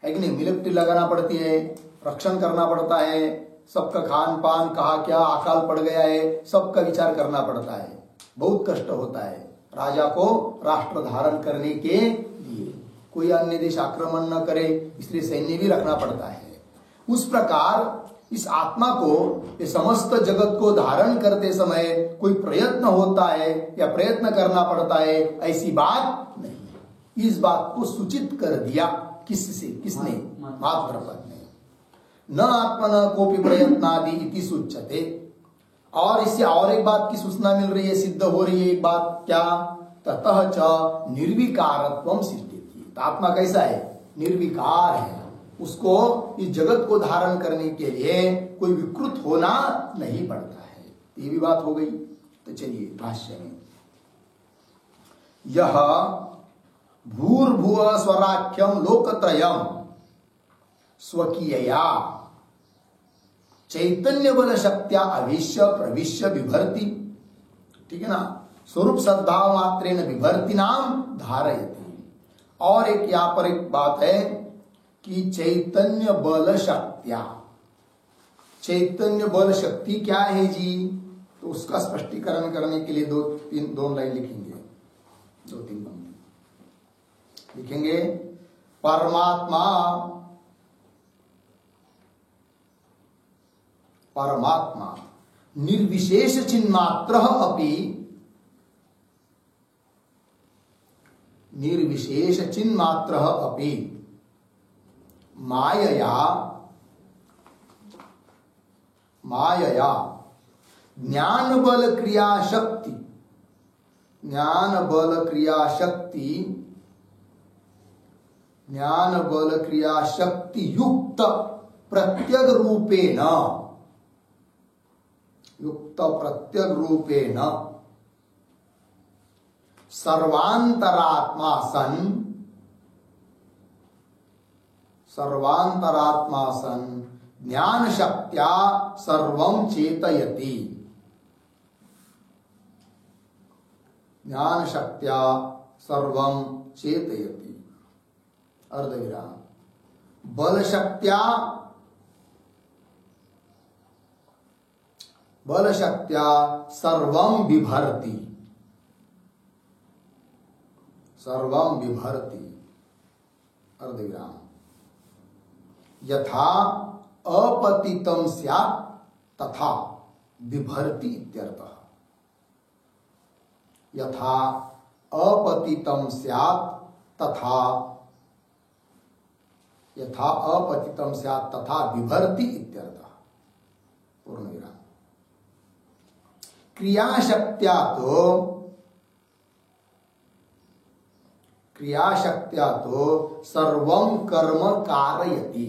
कि नहीं, मिलिट्री लगाना पड़ती है, रक्षण करना पड़ता है, सबका खान पान कहा क्या अकाल पड़ गया है, सबका विचार करना पड़ता है, बहुत कष्ट होता है राजा को राष्ट्र धारण करने के लिए। कोई अन्य देश आक्रमण न करे इसलिए सैन्य भी रखना पड़ता है। उस प्रकार इस आत्मा को, ये समस्त जगत को धारण करते समय कोई प्रयत्न होता है या प्रयत्न करना पड़ता है, ऐसी बात नहीं। इस बात को सूचित कर दिया किसने? मात्र पद ने। न आत्मन कोपि प्रयत्नादि इति सूच्यते। और इससे और एक बात की सूचना मिल रही है, सिद्ध हो रही है एक बात, क्या? ततः च निर्विकारत्वम सिद्ध्यति। तो आत्मा कैसा है? निर्विकार है। उसको इस जगत को धारण करने के लिए कोई विकृत होना नहीं पड़ता है। ये भी बात हो गई। तो चलिए भाष्य में, यह भूर्भुव स्वराख्यम लोकत्रयम स्वकीयया चैतन्य बल शक्त्या अभिष्य प्रविश्य विभर्ति, ठीक है ना, स्वरूप सद्भाव मात्रेन विभर्ति नाम धारयति। और एक यहां पर एक बात है कि चैतन्य बल शक्त्या, चैतन्य बल शक्ति क्या है जी? तो उसका स्पष्टीकरण करने के लिए दो लाइन लिखेंगे, 2-3 पंक्ति लिखेंगे। परमात्मा निर्विशेष चिन्मात्र अपि, निर्विशेष चिन्मात्र अपि मायया ज्ञान बल क्रिया शक्ति युक्त प्रत्यग रूपेण सर्वांतरात्मा सन ज्ञान शक्त्या सर्वं चेतयति। ज्ञान शक्त्या सर्वं चेतयति। अर्धविराम। बल शक्त्या सर्वं बिभर्ति। अर्धविराम। यथा अपतितं स्यात् तथा बिभर्ति इत्यर्थः। यथा अपतितं स्यात् तथा बिभर्ति इत्यर्थः। पूर्णविराम। क्रियाशक्त्या तो सर्वं कर्म कारयति।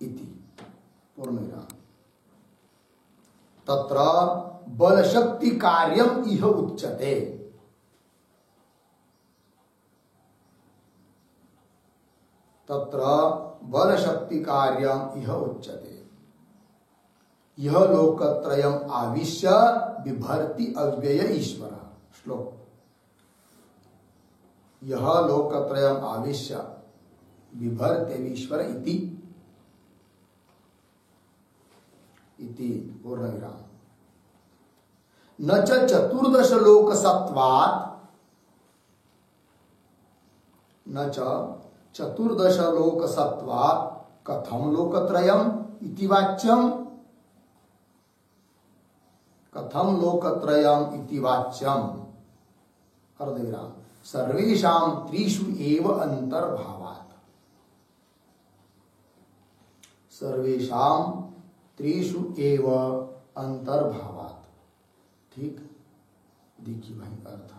इति। पूर्णविराम। तत्र बल शक्ति कार्यम इह उच्यते। यह लोकत्रयम आविश्य बिभर्ति अव्यय ईश्वर। श्लोक। यह लोकत्रयम आविश्य बिभर्ति ईश्वर इति। पूर्णविराम। न च चतुर्दश लोक सत्वात्, कथम लोकत्रयम इति वाच्यम। अर्धविराम। सर्वेषां त्रिषु एव अंतर्भावात्, सर्वेषां त्रिषु एव अंतर्भावात्। ठीक, देखिए भाई अर्थ,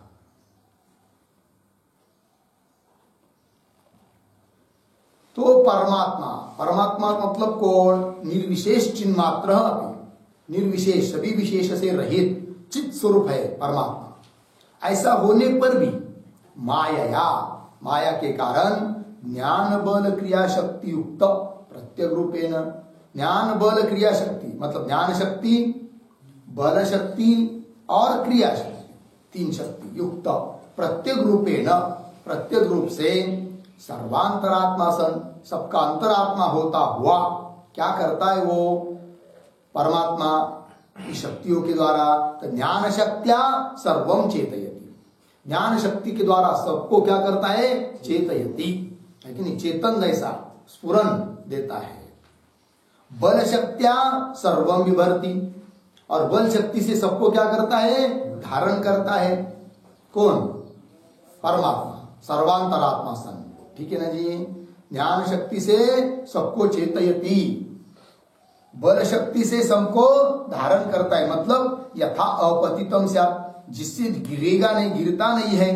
तो परमात्मा, परमात्मा मतलब कौन? निर्विशेष चिन्ह मात्र, निर्विशेष सभी विशेष से रहित चित स्वरूप है परमात्मा। ऐसा होने पर भी माया, माया के कारण ज्ञान बल क्रिया शक्ति युक्त प्रत्येक रूपेण, ज्ञान बल क्रिया शक्ति मतलब ज्ञान शक्ति, बल शक्ति और क्रिया शक्ति, तीन शक्ति युक्त प्रत्येक रूपेण, प्रत्येक रूप से सर्वांतरात्मा सन, सबका अंतरात्मा होता हुआ क्या करता है वो परमात्मा की शक्तियों के द्वारा? तो ज्ञान शक्त्या सर्वम चेतयति, ज्ञान शक्ति के द्वारा सबको क्या करता है? चेतयति, है कि नहीं? चेतन जैसा स्फुरन देता है। बल शक्त्या सर्वम विभर्ति, और बल शक्ति से सबको क्या करता है? धारण करता है। कौन? परमात्मा, सर्वांतरात्मा सन, ठीक है ना जी? ज्ञान शक्ति से सबको चेतयति, बल शक्ति से सबको धारण करता है, मतलब यथा अपतितम स्यात्, जिससे गिरेगा नहीं, गिरता नहीं है,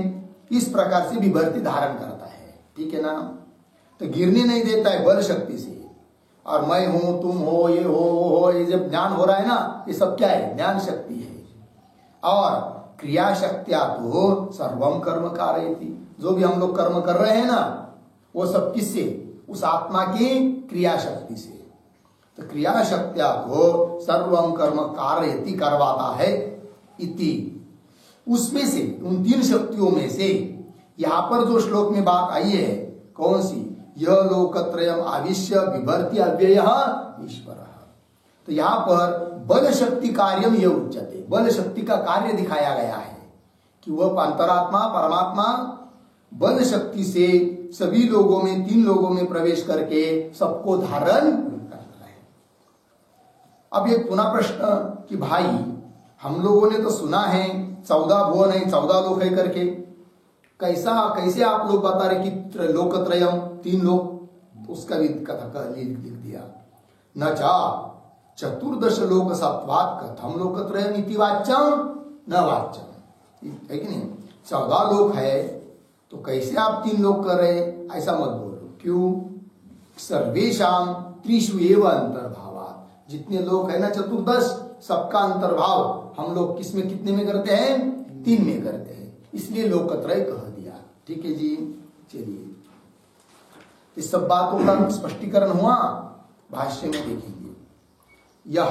इस प्रकार से विभर्ति धारण करता है, ठीक है ना? तो गिरने नहीं देता है बल शक्ति से। और मैं हूं, तुम हो, ये हो, वो हो, ये जब ज्ञान हो रहा है ना, ये सब क्या है? ज्ञान शक्ति है। और क्रिया शक्तिया तो सर्वम कर्म कारयति, जो भी हम लोग कर्म कर रहे हैं ना, वो सब किससे? उस आत्मा की क्रिया शक्ति से। तो क्रिया शक्तिया को सर्वम कर्म कारयति, करवाता है इति। उसमें से, उन तीन शक्तियों में से यहां पर जो श्लोक में बात आई है, कौन सी? यह लोकत्रयम आविश्य बिभर्ति अव्ययः ईश्वरः। तो यहां पर बल शक्ति कार्यम यह उच्यते, बल शक्ति का कार्य दिखाया गया है कि वह अंतरात्मा परमात्मा बल शक्ति से सभी लोगों में, तीन लोगों में प्रवेश करके सबको धारण करता है। अब एक पुनः प्रश्न कि भाई हम लोगों ने तो सुना है 14 भुवन है, 14 लोक है करके, कैसे आप लोग बता रहे कि लोकत्रयम, तीन लोक? तो उसका भी कथा लिख दिया। न चा चतुर्दश लोक सत्वात् कथम लोकत्रयम इति वाच्यम न वाच्यम, है कि नहीं? 14 लोक है तो कैसे आप तीन लोग कर रहे? ऐसा मत बोलो। क्यों? सर्वेषां त्रिषु एव अंतर्भावात्, जितने लोग है ना 14, सबका अंतर्भाव हम लोग किसमें, कितने में करते हैं? 3 में करते हैं, इसलिए लोकत्रय कह दिया। ठीक है जी, चलिए इस सब बातों का स्पष्टीकरण हुआ, भाष्य में देखेंगे। यह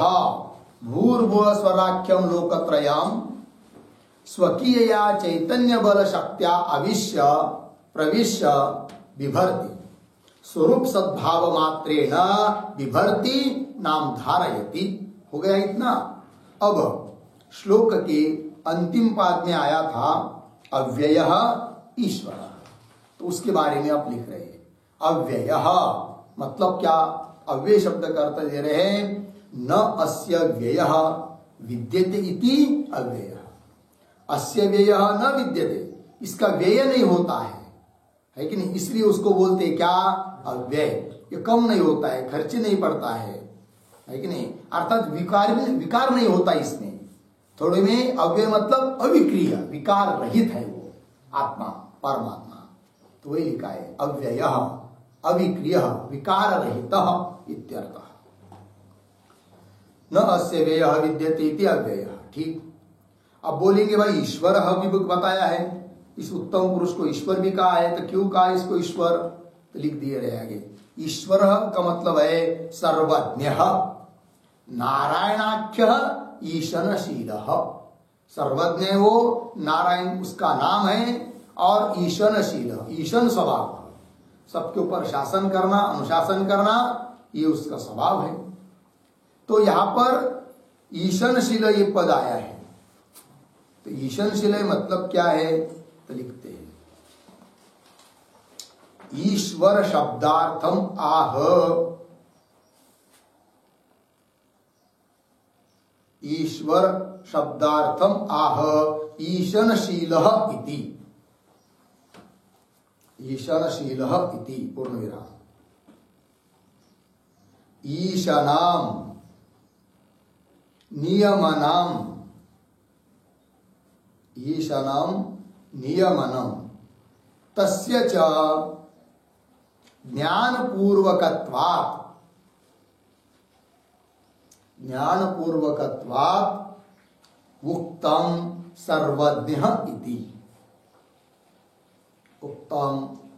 भूर्भुव स्वराख्यम लोकत्रयम स्वकीयया चैतन्य बल शक्त्या अविश्य प्रविश्य बिभर्ति स्वरूप सद्भाव मात्रेण बिभर्ति नाम धारयति। हो गया इतना। अब श्लोक के अंतिम पाद में आया था अव्ययः ईश्वरः, तो उसके बारे में आप लिख रहे हैं। अव्ययः मतलब क्या? अव्यय शब्द का अर्थ दे रहे हैं न अस्य व्ययः विद्यते इति अव्ययः। अस्य व्ययः न विद्यते, इसका व्यय नहीं होता है कि नहीं? इसलिए उसको बोलते हैं क्या? अव्यय। ये कम नहीं होता है, खर्च नहीं पड़ता है कि नहीं? अर्थात विकार नहीं होता इसमें। थोड़े में अव्यय मतलब अविक्रिय, विकार रहित है वो आत्मा परमात्मा, तो वही लिखा है अव्ययः अविक्रिय विकार रहितः इत्यर्थः। न अस्य व्ययः विद्यते इति अव्ययः। ठीक। अब बोलेंगे भाई ईश्वर भी बताया है, इस उत्तम पुरुष को ईश्वर भी कहा है, तो क्यों कहा इसको ईश्वर? तो लिख दिए रहे आगे। ईश्वर का मतलब है सर्वज्ञ, नारायणाख्य ईशनशील। सर्वज्ञ वो नारायण उसका नाम है, और ईशनशील ईशन स्वभाव, सबके ऊपर शासन करना अनुशासन करना ये उसका स्वभाव है। तो यहां पर ईशनशील ये पद आया है, तो ईशनशील मतलब क्या है? तो लिखते हैं ईश्वर शब्दार्थम आह, ईश्वर शब्दार्थम आह ईशनशील इति। ईशनशीलः इति पूर्णविराम। ईशनाम नियमनम, ईशनम नियमनम तस्य च ज्ञानपूर्वकत्वात्, ज्ञानपूर्वकत्वात् उक्तम सर्वज्ञः इति, उक्तम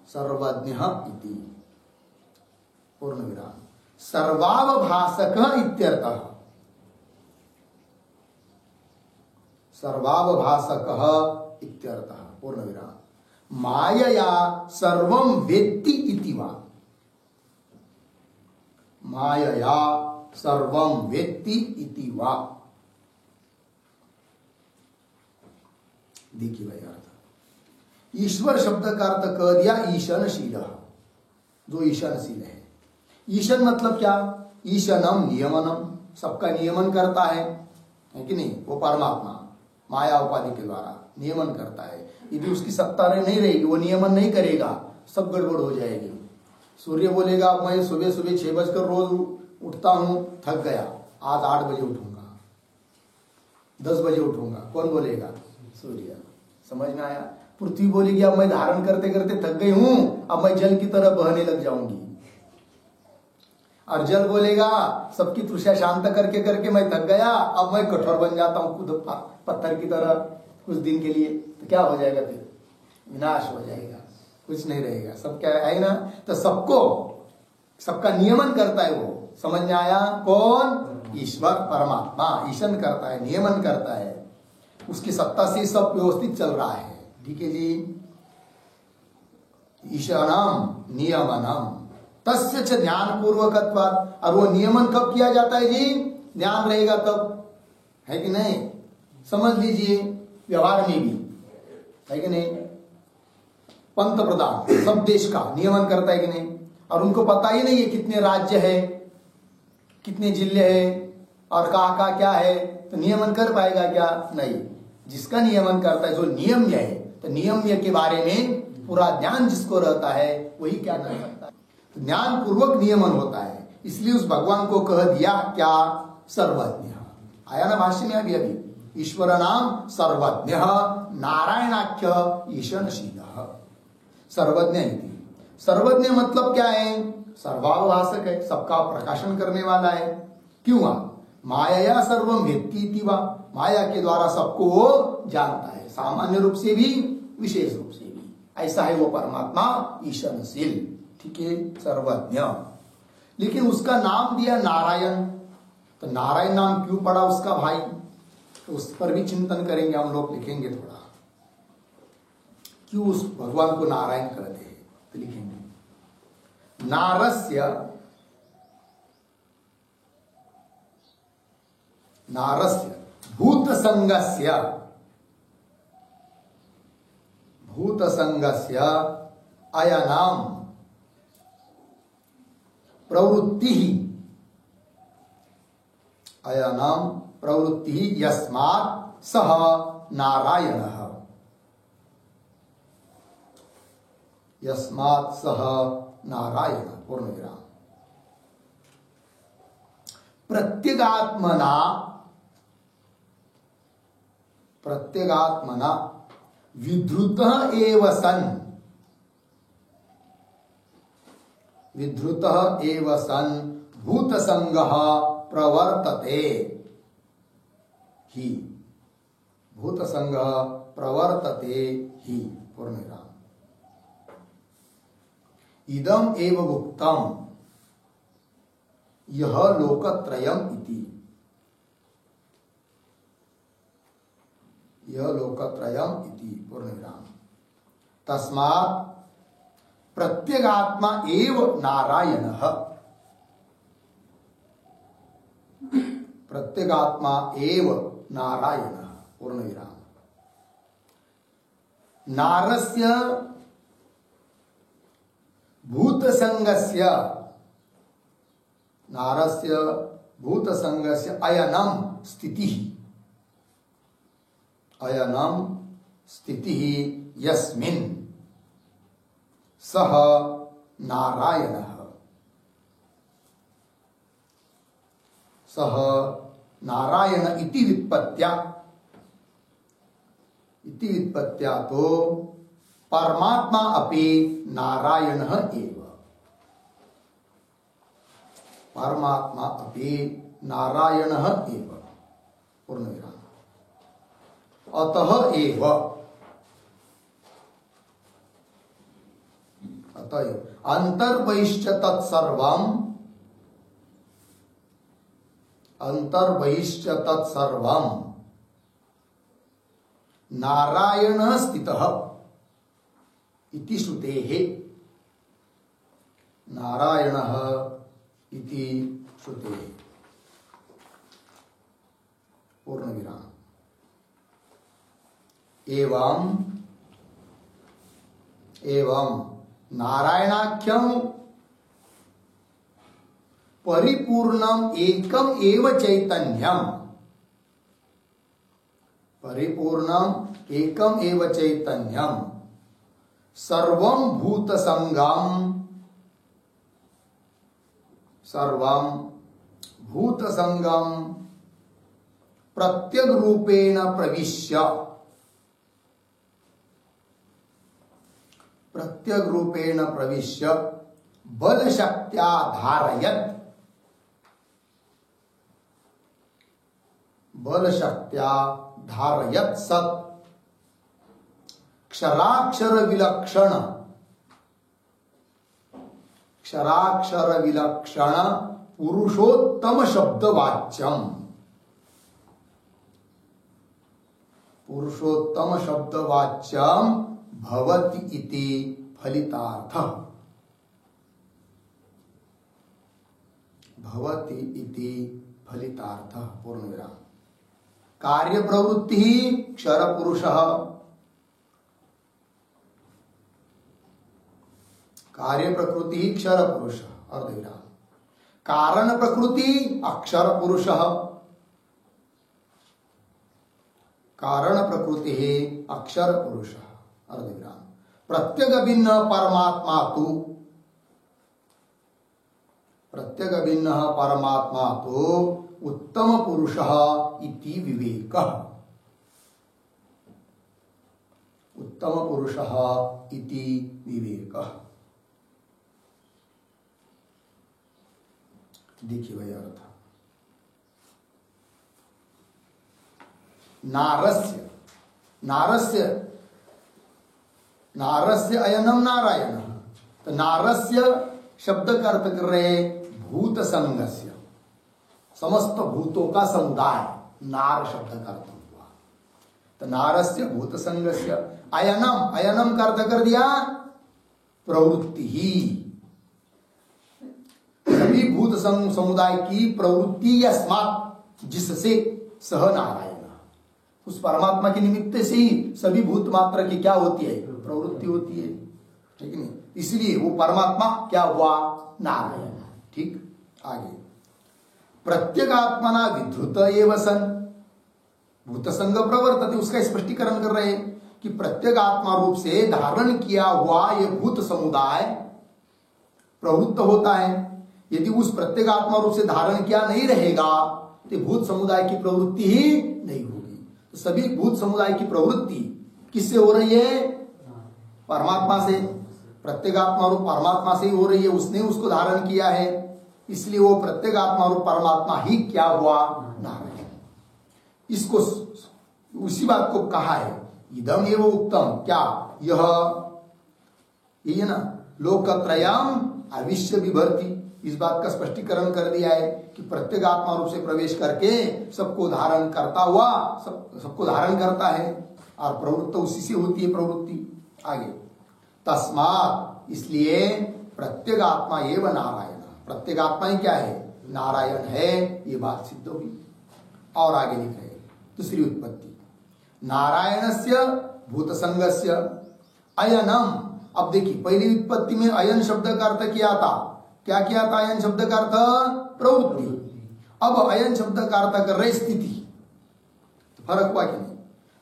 सर्वज्ञः इति पूर्णविराम। सर्वावभासकः इत्यर्थः, सर्वावभासकः इत्यर्थः पूर्णविराम। मायया सर्वं वेत्ति इति वा, मायया सर्वं वेत्ति इति वा। देखिए भाई अर्थ, ईश्वर शब्द का अर्थ कर दिया ईशनशील, जो ईशनशील है। ईशन मतलब क्या? ईशनम नियमनम, सबका नियमन करता है कि नहीं? वो परमात्मा माया उपाधि के द्वारा नियमन करता है। यदि उसकी सत्ता नहीं रहेगी, वो नियमन नहीं करेगा, सब गड़बड़ हो जाएगी। सूर्य बोलेगा मैं सुबह सुबह 6 बजकर रोज उठता हूं, थक गया, आज 8 बजे उठूंगा, 10 बजे उठूंगा, कौन बोलेगा? सूर्य। समझ में आया? पृथ्वी बोलेगी अब मैं धारण करते करते थक गई हूं, अब मैं जल की तरह बहने लग जाऊंगी। और जल बोलेगा सबकी तृष्णा शांत करके करके मैं थक गया, अब मैं कठोर बन जाता हूं खुद पत्थर की तरह कुछ दिन के लिए। तो क्या हो जाएगा? फिर विनाश हो जाएगा, कुछ नहीं रहेगा। सब क्या है ना? तो सबको, सबका नियमन करता है वो। समझ में आया? कौन? ईश्वर परमात्मा ईशन करता है, नियमन करता है, उसकी सत्ता से सब व्यवस्थित चल रहा है। ठीक है जी। ईशानाम नियमनम तस्य च ज्ञान पूर्वकत्वात्, और वो नियमन कब किया जाता है जी? ज्ञान रहेगा तब, है कि नहीं? समझ लीजिए, व्यवहार में भी है कि नहीं? पंत प्रधान सब देश का नियमन करता है कि नहीं? और उनको पता ही नहीं है कितने राज्य है, कितने जिले हैं और कहाँ कहाँ क्या है, तो नियमन कर पाएगा क्या? नहीं। जिसका नियमन करता है, जो नियम्य है, तो नियम्य के बारे में पूरा ज्ञान जिसको रहता है वही क्या कर सकता है? तो ज्ञान पूर्वक नियमन होता है। इसलिए उस भगवान को कह दिया क्या? सर्वज्ञ। आया ना भाष्य में अभी? ईश्वर नाम सर्वज्ञ नारायणाख्य ईशनशील सर्वज्ञ। सर्वज्ञ मतलब क्या है? सर्वाभासक है, सबका प्रकाशन करने वाला है। क्यों? माया सर्वम वेत्ति वा, माया के द्वारा सबको वो जानता है, सामान्य रूप से भी विशेष रूप से भी। ऐसा है वो परमात्मा ईशनशील। ठीक है, सर्वज्ञ। लेकिन उसका नाम दिया नारायण, तो नारायण नाम क्यों पड़ा उसका भाई? तो उस पर भी चिंतन करेंगे हम लोग, लिखेंगे थोड़ा, क्यों उस भगवान को नारायण कहते हैं, तो लिखेंगे। नारस्य, नारस्य भूत संगस्य, भूत संगस्य अयनाम प्रवृत्ति, अयनाम प्रवृत्ति यस्मात् सह नारायणः, यस्मात् सह नारायण पूर्णविराम। प्रत्यगात्मना, प्रत्यगात्मना विधृतः एव सन्, विधृतः एव सन् भूत संगः प्रवर्तते ही, भूत संगः प्रवर्तते ही पूर्णविराम। इदम एव उक्तम यह लोकत्रयम इति, यह लोकत्रयम इति पूर्णविराम। तस्मात् प्रत्यगात्मा एव नारायणः, प्रत्यगात्मा एव नारायणः पूर्णविराम। नारस्य भूत संगस्य, नारस्य भूत संगस्य अयनम स्थिति, अयनम स्थिति यस्मिन् सह नारायणः सह नारायण इति व्युत्पत्त्या तो परमात्मा अपि नारायणः एव परमात्मा अपि नारायणः एव पूर्णविराम अतः एव अंतर्बहिश्च तत्सर्वम् नारायणः स्थितः इति श्रुतेः नारायणः इति श्रुतेः पूर्णविराम एवं नारायणाख्यं परिपूर्णम एकम एव चैतन्यम सर्वं भूतसंगम प्रत्यग्रूपेण प्रविश्य बलशक्त्या धारयत् सत् क्षराक्षर विलक्षण पुरुषोत्तम शब्दवाच्यम भवति इति फलितार्थः पूर्णविराम कार्य प्रवृत्ति क्षर पुरुषः कार्य प्रकृति क्षर पुरुषः अर्धविराम कारण प्रकृति अक्षर पुरुषः कारण प्रकृति अक्षर पुरुषः अर्धविराम प्रत्यग भिन्न परमात्मा तो उत्तम पुरुषः इति विवेकः देखिए भाई अर्थ नारस्य अयनम नारायण तो नारस्य शब्द का अर्थ कर रहे भूत संगस्य समस्त भूतों का समुदाय नार शब्द का अर्थ हुआ तो नारस्य भूत संगस्य अयनम का अर्थ कर दिया प्रवृत्ति ही सभी भूत समुदाय की प्रवृत्ति यस्मात् जिससे सह नारायण उस परमात्मा के निमित्त से ही सभी भूत मात्र की क्या होती है प्रवृत्ति होती है ठीक नहीं इसलिए वो परमात्मा क्या हुआ नारायण ठीक आगे प्रत्यगात्मना विधृत एव सन भूत संग प्रवर्तते उसका स्पष्टीकरण कर रहे हैं कि प्रत्यगात्मा रूप से धारण किया हुआ ये भूत समुदाय प्रवृत्त होता है यदि उस प्रत्यगात्मा रूप से धारण किया नहीं रहेगा तो भूत समुदाय की प्रवृत्ति ही नहीं होगी तो सभी भूत समुदाय की प्रवृत्ति किससे हो रही है परमात्मा से प्रत्यगात्मा रूप परमात्मा से ही हो रही है उसने उसको धारण किया है इसलिए वो प्रत्यगात्मा रूप परमात्मा ही क्या हुआ नारायण इसको उसी बात को कहा है इदम एव उत्तम क्या यह ये ना लोकत्रयम अविश्य विभर्ति इस बात का स्पष्टीकरण कर दिया है कि प्रत्यगात्मा रूप से प्रवेश करके सबको धारण करता हुआ सबको धारण करता है और प्रवृत्त उसी से होती है प्रवृत्ति आगे तस्मात् इसलिए प्रत्यगात्मा एवं नारायण प्रत्यगात्मा ही क्या है नारायण है ये बात सिद्ध हुई और आगे लिख रहे दूसरी उत्पत्ति नारायणस्य भूतसंगस्य अयनम अब देखिए पहली उत्पत्ति में अयन शब्द का अर्थ किया था क्या किया था अयन शब्द का अर्थ प्रवृत्ति अब अयन शब्द का अर्थ कर रहे स्थिति तो फर्क हुआ कि नहीं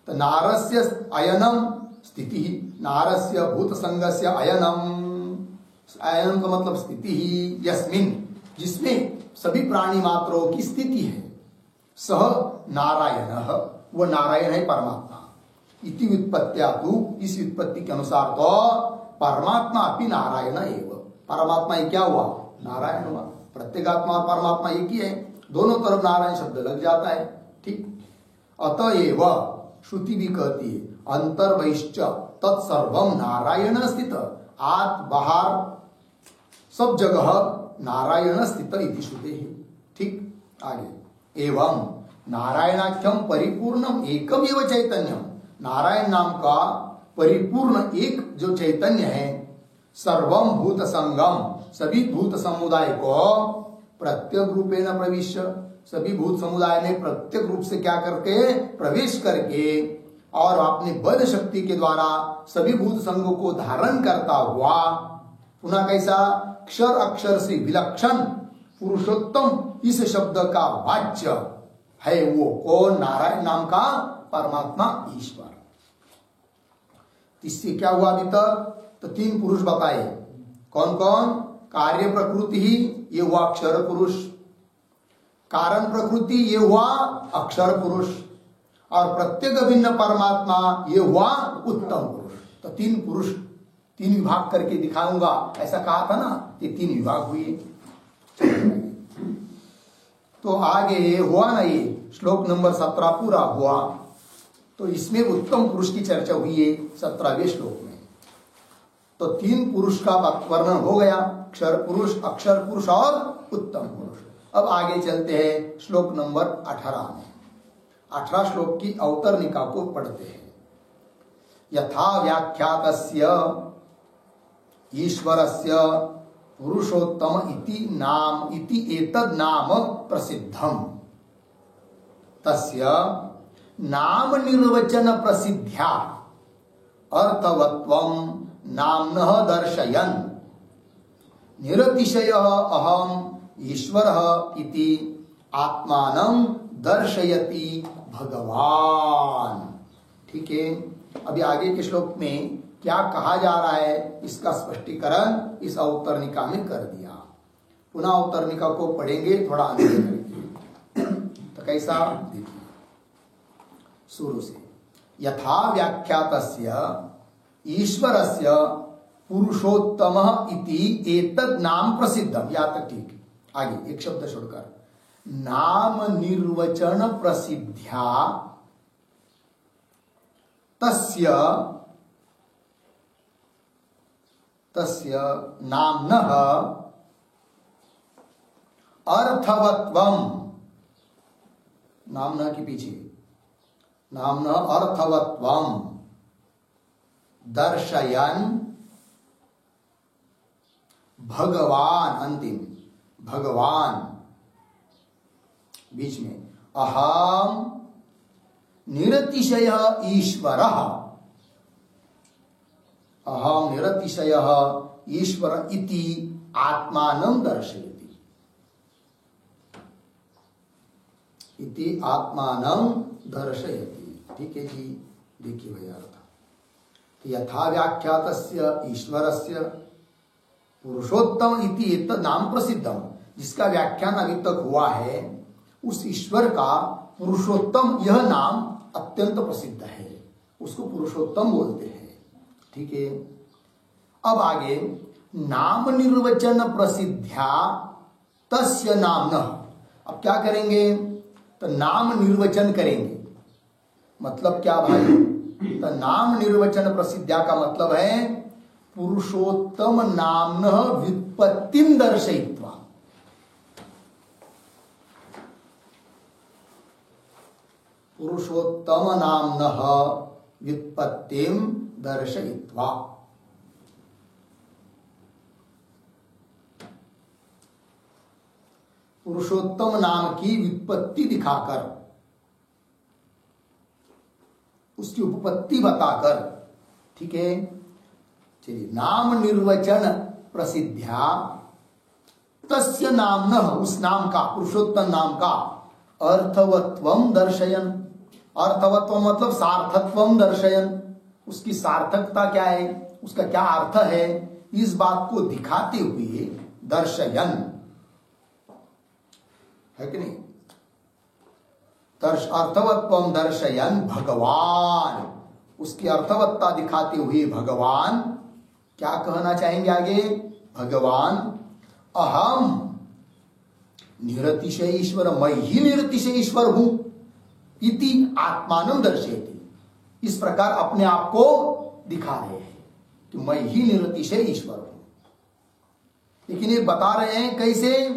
तो नारस्य अयनम स्थिति नारस्य भूत संगस्य अयनम अयम का मतलब स्थिति ही, यस्मिन जिसमें सभी प्राणी मात्रों की स्थिति है, सह नारायण, वह नारायण है परमात्मा। इति व्युत्पत्त्या तु, इस व्युत्पत्ति के अनुसार तो परमात्मा अपनी नारायण एव, परमात्मा ही क्या हुआ, नारायण हुआ। प्रत्येगात्मा और परमात्मा एक ही है, दोनों तरफ नारायण शब्द लग जाता है। ठीक, अतएव श्रुति भी कहती है अंतर्बहिश्च तत्सर्वम नारायण स्थित, आत बाहर सब जगह नारायण स्थित इति श्रुते है। ठीक, आगे एवं नारायणाख्यम परिपूर्णम एकम एव चैतन्यम, नारायण नाम का परिपूर्ण एक जो चैतन्य है, सर्वम भूत संगम, सभी भूत समुदाय को प्रत्येक रूपेण प्रविश्य, सभी भूत समुदाय में प्रत्येक रूप से क्या करके प्रवेश करके और अपने बल शक्ति के द्वारा सभी भूत संगों को धारण करता हुआ, पुनः कैसा, अक्षर अक्षर से विलक्षण पुरुषोत्तम इस शब्द का वाच्य है वो कौन, नारायण नाम का परमात्मा ईश्वर। इससे क्या हुआ अभी तक, तो तीन पुरुष बताए, कौन कौन, कार्य प्रकृति ही ये हुआ अक्षर पुरुष, कारण प्रकृति ये हुआ अक्षर पुरुष, और प्रत्येक भिन्न परमात्मा ये हुआ उत्तम पुरुष। तो तीन पुरुष, तीन विभाग करके दिखाऊंगा, ऐसा कहा था ना, ये तीन विभाग हुए। तो आगे हुआ ना, ये श्लोक नंबर 17 पूरा हुआ, तो इसमें उत्तम पुरुष की चर्चा हुई है 17वें श्लोक में। तो तीन पुरुष का वर्णन हो गया, अक्षर पुरुष, अक्षर पुरुष और उत्तम पुरुष। अब आगे चलते हैं श्लोक नंबर 18 में। 18 श्लोक की अवतरणिका को पढ़ते हैं। यथा व्याख्यातस्य ईश्वरस्य पुरुषोत्तम इति नाम इति एतद् नाम प्रसिद्धम, तस्य नाम निर्वचन प्रसिद्ध्या अर्थवत्वं नाम्नः दर्शयन् निरतिशयः अहम् ईश्वरः इति आत्मानं दर्शयति भगवान। ठीक है, अभी आगे के श्लोक में क्या कहा जा रहा है इसका स्पष्टीकरण इस अवतरणिका में कर दिया। पुनः अवतरणिका को पढ़ेंगे थोड़ा अंदर करके। तो कैसा, देखिए शुरू से, यथा व्याख्यातस्य ईश्वरस्य पुरुषोत्तमः इति एतद् नाम प्रसिद्धम, या तक ठीक। आगे एक शब्द छोड़कर, नाम निर्वचन प्रसिद्ध्या तस्य तस्य नाम्नः अर्थवत्वम, नाम्नः के पीछे नाम्नः अर्थवत्वम दर्शयन् भगवान, अंतिम भगवान बीच में, अहम निरतिशय ईश्वरः, अहम निरतिशय ईश्वर इति आत्मानं दर्शयति, इति आत्मानं दर्शयति। ठीक है जी, देखिए भैया अर्थ, यथा व्याख्यातस्य ईश्वरस्य पुरुषोत्तम इति एतद् नाम प्रसिद्धम, जिसका व्याख्यान अभी तक हुआ है उस ईश्वर का पुरुषोत्तम यह नाम अत्यंत प्रसिद्ध है, उसको पुरुषोत्तम बोलते हैं। ठीक है, अब आगे नाम निर्वचन प्रसिद्ध्या तस्य नाम्नः, अब क्या करेंगे, तो नाम निर्वचन करेंगे। मतलब क्या भाई, तो नाम निर्वचन प्रसिद्ध्या का मतलब है पुरुषोत्तम नाम्नः व्युत्पत्तिं दर्शयित्वा, पुरुषोत्तम नाम्नः व्युत्पत्तिं दर्शयित्वा, पुरुषोत्तम नाम की व्युत्पत्ति दिखाकर, उसकी उपपत्ति बताकर। ठीक है, चलिए, नाम निर्वचन प्रसिद्ध्या तस्य नाम्नः, उस नाम का, पुरुषोत्तम नाम का, अर्थवत्वं दर्शयन्, अर्थवत्व मतलब सार्थकत्वं दर्शयन्, उसकी सार्थकता क्या है, उसका क्या अर्थ है, इस बात को दिखाते हुए, दर्शयन है कि नहीं, अर्थवत्वम दर्शयन भगवान, उसकी अर्थवत्ता दिखाते हुए भगवान क्या कहना चाहेंगे आगे? भगवान अहम निरतिशय ईश्वर, मैं ही निरतिशय ईश्वर हूं, इति आत्मानं दर्शयति, इस प्रकार अपने आप को दिखा रहे हैं कि मैं ही निरतिशय ईश्वर हूं। लेकिन ये बता रहे हैं कैसे?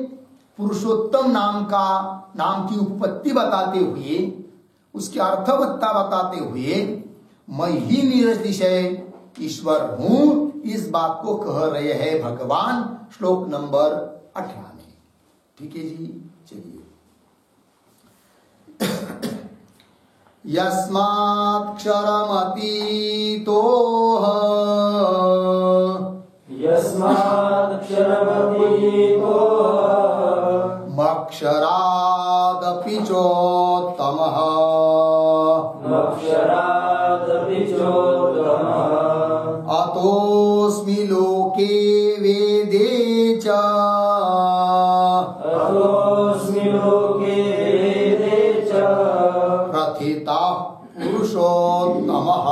पुरुषोत्तम नाम की उपपत्ति बताते हुए, उसकी अर्थवत्ता बताते हुए, मैं ही निरतिशय ईश्वर हूं, इस बात को कह रहे हैं भगवान श्लोक नंबर 18 में। ठीक है जी, चलिए। यस्माक्षरमतीतोह, मक्षरादपि चोत्तमः, अतोऽस्मि लोके वेदे च, प्रथितः पुरुषोत्तमः,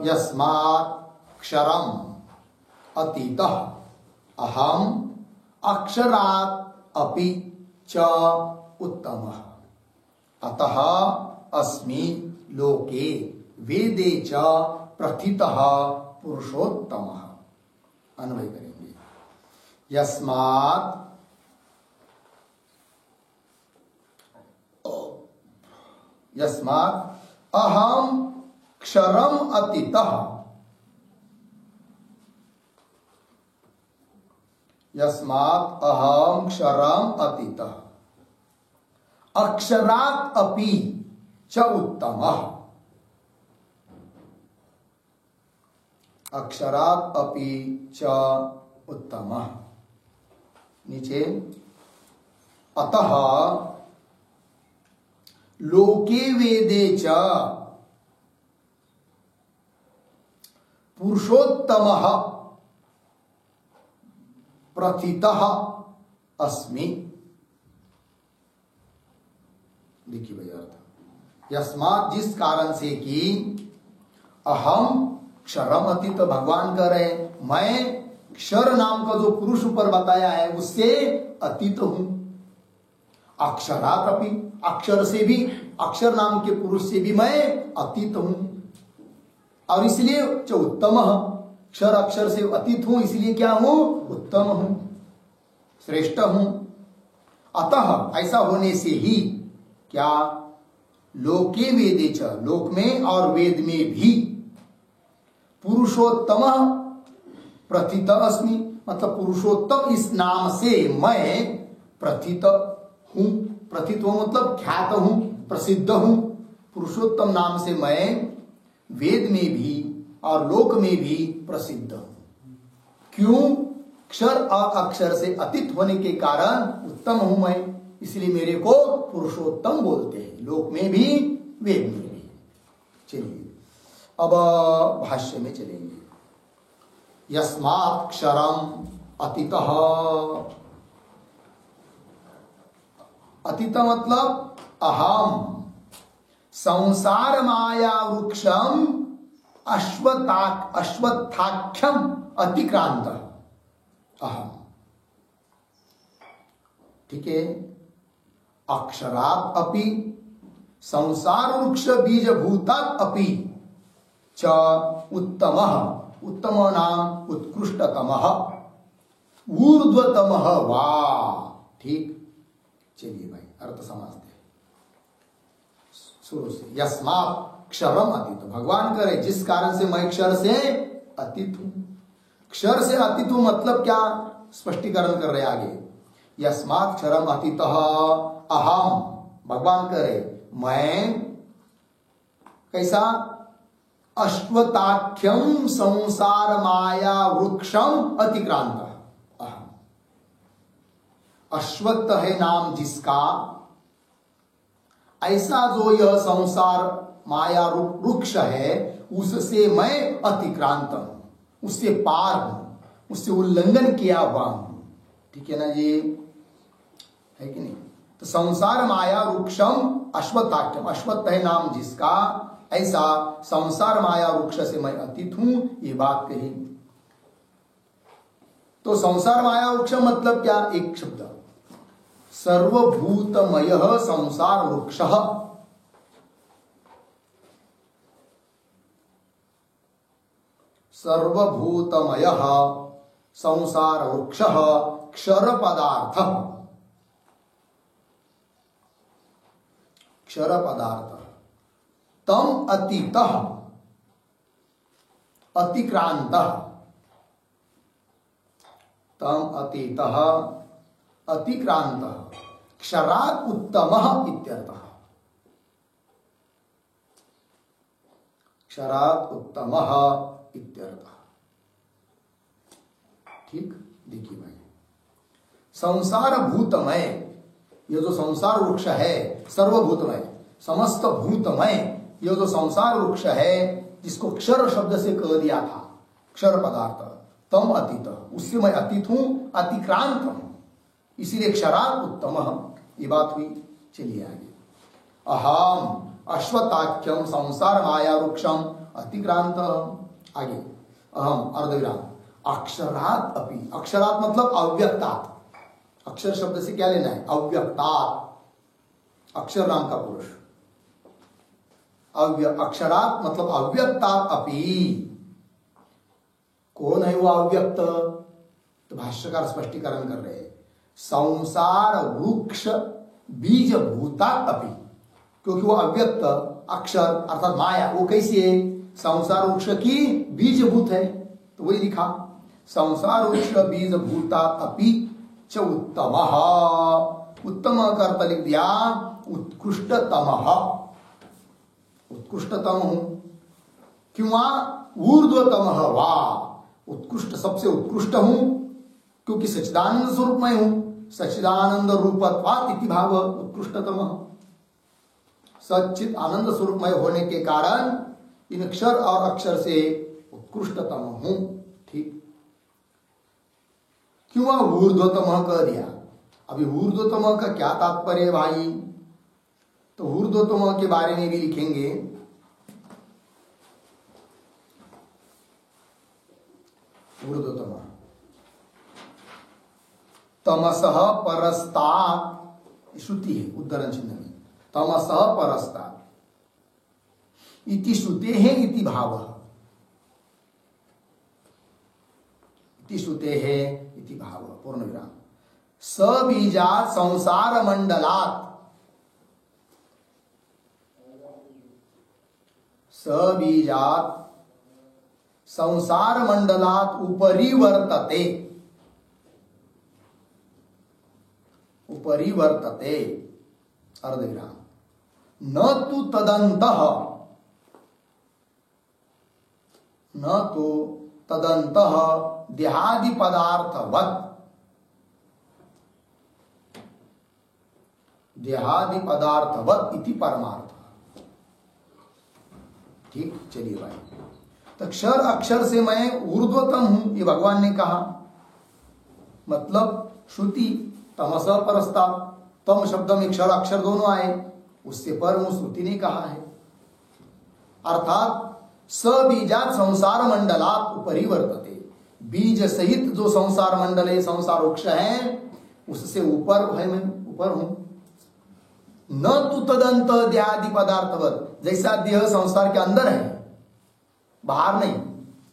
यस्मात् क्षरम अतीतः अहम अक्षरात् अपि च उत्तमः, अतः अस्मि लोके वेदे च प्रथितः पुरुषोत्तमः। अन्वय करेंगे। यस्मात् अहम क्षरम अतीतः, यस्मात् अहम क्षरम अतीतः अक्षरात् अपि च उत्तमः, अक्षरात् अपि च उत्तमः। नीचे अतः लोके वेदे च पुरुषोत्तमः प्रथितः अस्मि। देखिए भैया अर्थ, यस्मात् जिस कारण से कि अहम क्षरम अतीत, भगवान कह रहे मैं क्षर नाम का जो पुरुष ऊपर बताया है उससे अतीत हूं। अक्षरात् अपि, अक्षर से भी, अक्षर नाम के पुरुष से भी मैं अतीत हूं, और इसलिए जो उत्तम, क्षर अक्षर से अतीत हूं, इसलिए क्या हूं? उत्तम हूं, श्रेष्ठ हूं। अतः ऐसा होने से ही क्या? लोके वेदे च, लोक में और वेद में भी, पुरुषोत्तम प्रथित अस्मि, मतलब पुरुषोत्तम इस नाम से मैं प्रथित हूं। प्रथित हूं मतलब ख्यात हूं, प्रसिद्ध हूं। पुरुषोत्तम नाम से मैं वेद में भी और लोक में भी प्रसिद्ध हूं। क्यों? क्षर और अक्षर से अतीत होने के कारण उत्तम हूं मैं, इसलिए मेरे को पुरुषोत्तम बोलते हैं, लोक में भी वेद में भी। चलिए अब भाष्य में चलेंगे। यस्मात् क्षरम अतीतः, अतीत मतलब अहम संसार माया वृक्षम अश्वत्थाख्यम अतिक्रांत अहम। ठीक है। अक्षरात् अपि संसार वृक्ष बीज भूतात् अपि च उत्तमः, उत्तम नाम उत्कृष्टतमः, ऊर्ध्वतमः वा। ठीक, चलिए भाई अर्थ समझते हैं शुरू से। यस्मात् क्षरम अतीत, भगवान कह रहे जिस कारण से मैं क्षर से अतीत हूं। क्षर से अतीत हूं मतलब क्या? स्पष्टीकरण कर रहे आगे। यस्मात् क्षरम अतीतः अहम, भगवान कह रहे मैं कैसा? अश्वत्थाख्यम संसार माया वृक्षम अतिक्रांत। अश्वत्थ है नाम जिसका, ऐसा जो यह संसार माया वृक्ष है उससे मैं अतिक्रांत हूं, उससे पार हूं, उससे उल्लंघन किया हुआ हूं। ठीक है ना जी, है कि नहीं? तो संसार माया वृक्षम अश्वत्थाख्यम, अश्वत्थ है नाम जिसका, ऐसा संसार माया वृक्ष से मैं अतीत हूं, ये बात कही। तो संसार माया वृक्ष मतलब क्या? एक शब्द, सर्वभूतमय संसार वृक्ष। सर्वभूतमय संसार वृक्ष क्षर पदार्थ, क्षर पदार्थ तम अतीतः अतिक्रांतः, तम अतीतः अतिक्रांतः क्षरात् उत्तमः इत्यर्थः। क्षरात् उत्तमः इत्यर्थः। ठीक, देखिए भाई, संसार भूतमय, ये जो संसार वृक्ष है सर्वभूतमय, समस्त भूतमय, ये जो संसार वृक्ष है जिसको क्षर शब्द से कह दिया था, क्षर पदार्थ, तम अतीत, उससे मैं अतीत हूं, अतिक्रांत हूं, इसीलिए क्षरात् उत्तम, ये बात हुई। चलिए आगे, अहम अश्वत्थाख्यम संसार माया वृक्षम अतिक्रांत। आगे, अहम अर्धविराम अक्षरात् अपि, अक्षरात् मतलब अव्यक्तात्, अक्षर शब्द से क्या लेना है? अव्यक्तात्, अक्षर नाम का पुरुष, अक्षरात् मतलब अव्यक्तात् अपि। कौन है वो अव्यक्त? तो भाष्यकार स्पष्टीकरण कर रहे हैं, संसार वृक्ष बीज भूतात् अपि, क्योंकि वो अव्यक्त अक्षर अर्थात माया, वो कैसी है? संसार वृक्ष की बीज भूत है, तो वही लिखा, संसार वृक्ष बीज भूतात् अपि च उत्तमः, उत्तम का अर्थ लिख दिया उत्कृष्टतमः, उत्कृष्टतम हूं, क्यों? ऊर्ध्वतमः वा, उत्कृष्ट सबसे उत्कृष्ट हूं, क्योंकि सच्चिदानंद स्वरूप में हूं, सच्चिदानंद रूपत्वात् इति भाव उत्कृष्टतम, सच्चिद आनंद स्वरूप में होने के कारण इन अक्षर और अक्षर से उत्कृष्टतम हूं। ठीक, क्यों ऊर्ध्वतम कह दिया? अभी ऊर्ध्वतम का क्या तात्पर्य है भाई? तो ऊर्ध्वतम के बारे में भी लिखेंगे। ऊर्ध्वतम तमसः परस्तात्, श्रुति है उद्धरण चिन्ह में, तमसः परस्तात् इति श्रुतेः इति भावः, इति श्रुतेः इति भावः, पूर्ण विराम। सबीजात् संसार मंडलात्, सबीजात् संसार मंडलात् उपरि वर्तते, उपरि वर्तते अर्धविराम, न तु तदन्तः, न तो तदन्तः देहादि पदार्थवत्, देहादि पदार्थवत् इति परमार्थ। ठीक, चलिए भाई, तो क्षर अक्षर से मैं ऊर्ध्वतम हूं, ये भगवान ने कहा, मतलब श्रुति तमस परस्ता, तम शब्द में क्षर अक्षर दोनों आए, उससे पर वो श्रुति ने कहा है, अर्थात सबीजात संसार मंडलात् उपरि वर्तते, बीज सहित जो संसार मंडल है, संसार वृक्ष है, उससे ऊपर है, मैं ऊपर हूं। न तु तदंत देहादि पदार्थवत, जैसा देह संसार के अंदर है, बाहर नहीं,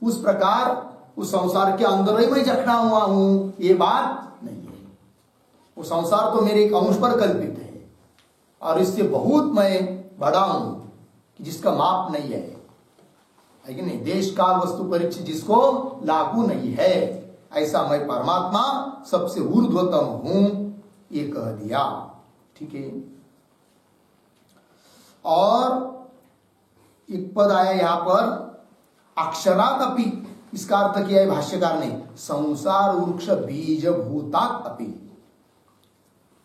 उस प्रकार उस संसार के अंदर ही मैं जखना हुआ हूं, ये बात नहीं है। वो संसार तो मेरे एक अंश पर कल्पित है और इससे बहुत मैं बड़ा हूं कि जिसका माप नहीं है कि नहीं? देश काल वस्तु परीक्षित जिसको लागू नहीं है, ऐसा मैं परमात्मा सबसे ऊर्ध्वतम हूं, ये कह दिया। ठीक है, और एक पद आया यहां पर अक्षरात अपि, इसका अर्थ किया है भाष्यकार ने संसार वृक्ष बीज भूतात अपि।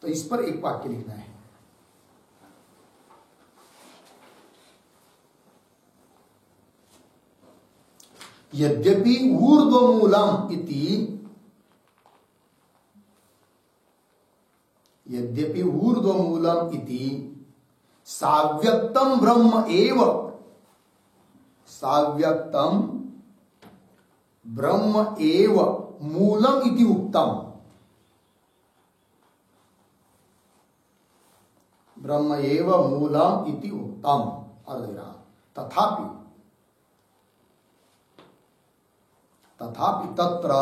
तो इस पर एक वाक्य लिखना है। यद्यपि ऊर्ध्वमूलम इति, यद्यपि ऊर्ध्वमूलम इति साव्यक्तम ब्रह्म एव, साव्यक्तम ब्रह्म एव मूलम इति उक्तम, ब्रह्म एव मूलम इति उक्तम। अर्धविराम। तथापि तथापि तत्र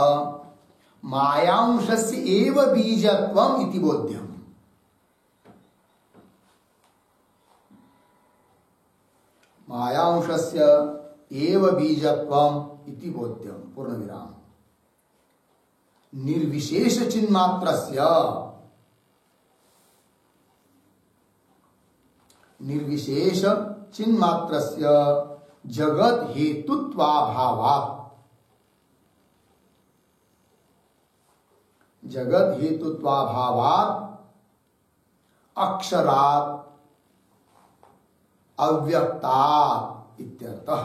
मायांशस्य एव बीजत्वम इति बोध्यम। मायांशस्य एव बीजत्वम इति बोध्यम। पूर्णविराम। निर्विशेष चिन्मात्रस्य, निर्विशेष चिन्मात्रस्य जगत हेतुत्वाभावात्, जगत हेतुत्वाभावात् अक्षरात् अव्यक्तात् इत्यर्थः।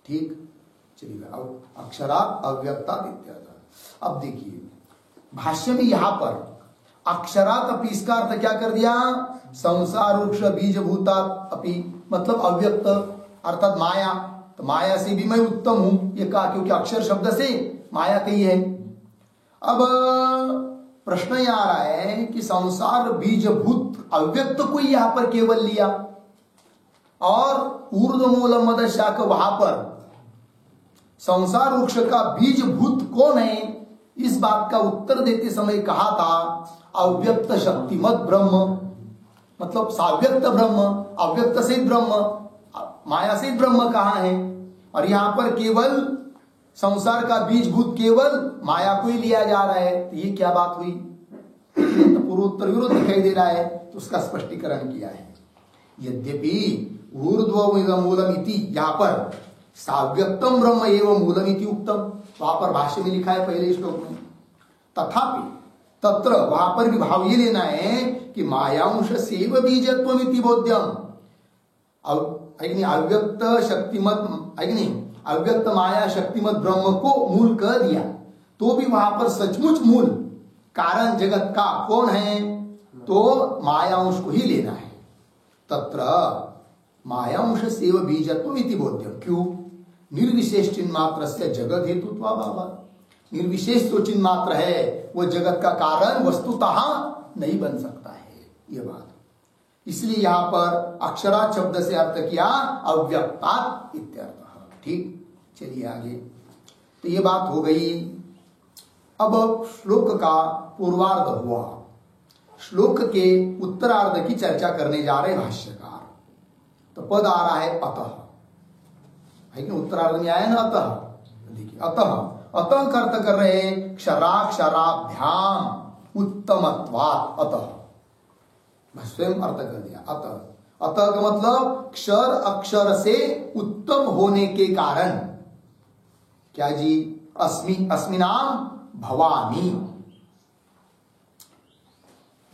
ठीक, चलिए। अब अक्षरात् अव्यक्तात् इत्यर्थः। अब देखिए भाष्य में यहां पर अक्षरात् अपि, इसका अर्थ क्या कर दिया? संसार वृक्ष बीज भूतात अपि, मतलब अव्यक्त अर्थात माया। तो माया से भी मैं उत्तम हूं ये कहा, क्योंकि अक्षर शब्द से माया कही है। अब प्रश्न यह आ रहा है कि संसार बीजभूत अव्यक्त को यहां पर केवल लिया और ऊर्ध्वमूल मद शाख वहां पर संसार वृक्ष का बीजभूत कौन है, इस बात का उत्तर देते समय कहा था अव्यक्त शक्तिमत ब्रह्म, मतलब साव्यक्त ब्रह्म, अव्यक्त से ब्रह्म, माया से ब्रह्म कहा है। और यहां पर केवल संसार का बीजभूत केवल माया को ही लिया जा रहा है। तो ये क्या बात हुई? तो पूर्वोत्तर विरोध दिखाई दे रहा है, तो उसका स्पष्टीकरण किया है। यद्यपि ऊर्ध्वमूलम इति, यहां पर साव्यक्तम ब्रह्म एवं मूलम इति उक्तम, वहां पर भाष्य में लिखा है पहले श्लोक में। तथापि तत्र, वहां पर भी भाव ये लेना है कि मायांश सेव बीजत्वम इति बोध्यम। अव्यक्त शक्तिमत, अव्यक्त माया शक्तिमत ब्रह्म को मूल कह दिया, तो भी वहां पर सचमुच मूल कारण जगत का कौन है? तो मायांश को ही लेना है। तत्र मायांश सेव बीजत्वम इति बोध्यम। क्यों? निर्विशेष चिन्ह मात्र से जगत हेतुत्वाभावात्। निर्विशेष जो चिन्ह मात्र है वो जगत का कारण वस्तुतः नहीं बन सकता है, ये बात। इसलिए यहां पर अक्षरात् शब्द से अर्थ किया अव्यक्तात् इत्यर्थः। ठीक, चलिए आगे। तो ये बात हो गई। अब श्लोक का पूर्वार्ध हुआ, श्लोक के उत्तरार्ध की चर्चा करने जा रहे भाष्यकार। तो पद आ रहा है अतः, है कि उत्तरार्ध में आया ना अतः। देखिए अतः, अतः का अर्थ कर रहे हैं क्षराक्षराभ्याम उत्तमत्वात्। अतः स्वयं अर्थ कर दिया अतः। अतः का मतलब क्षर अक्षर से उत्तम होने के कारण। क्या जी? अस्मि, अस्मिनाम भवामी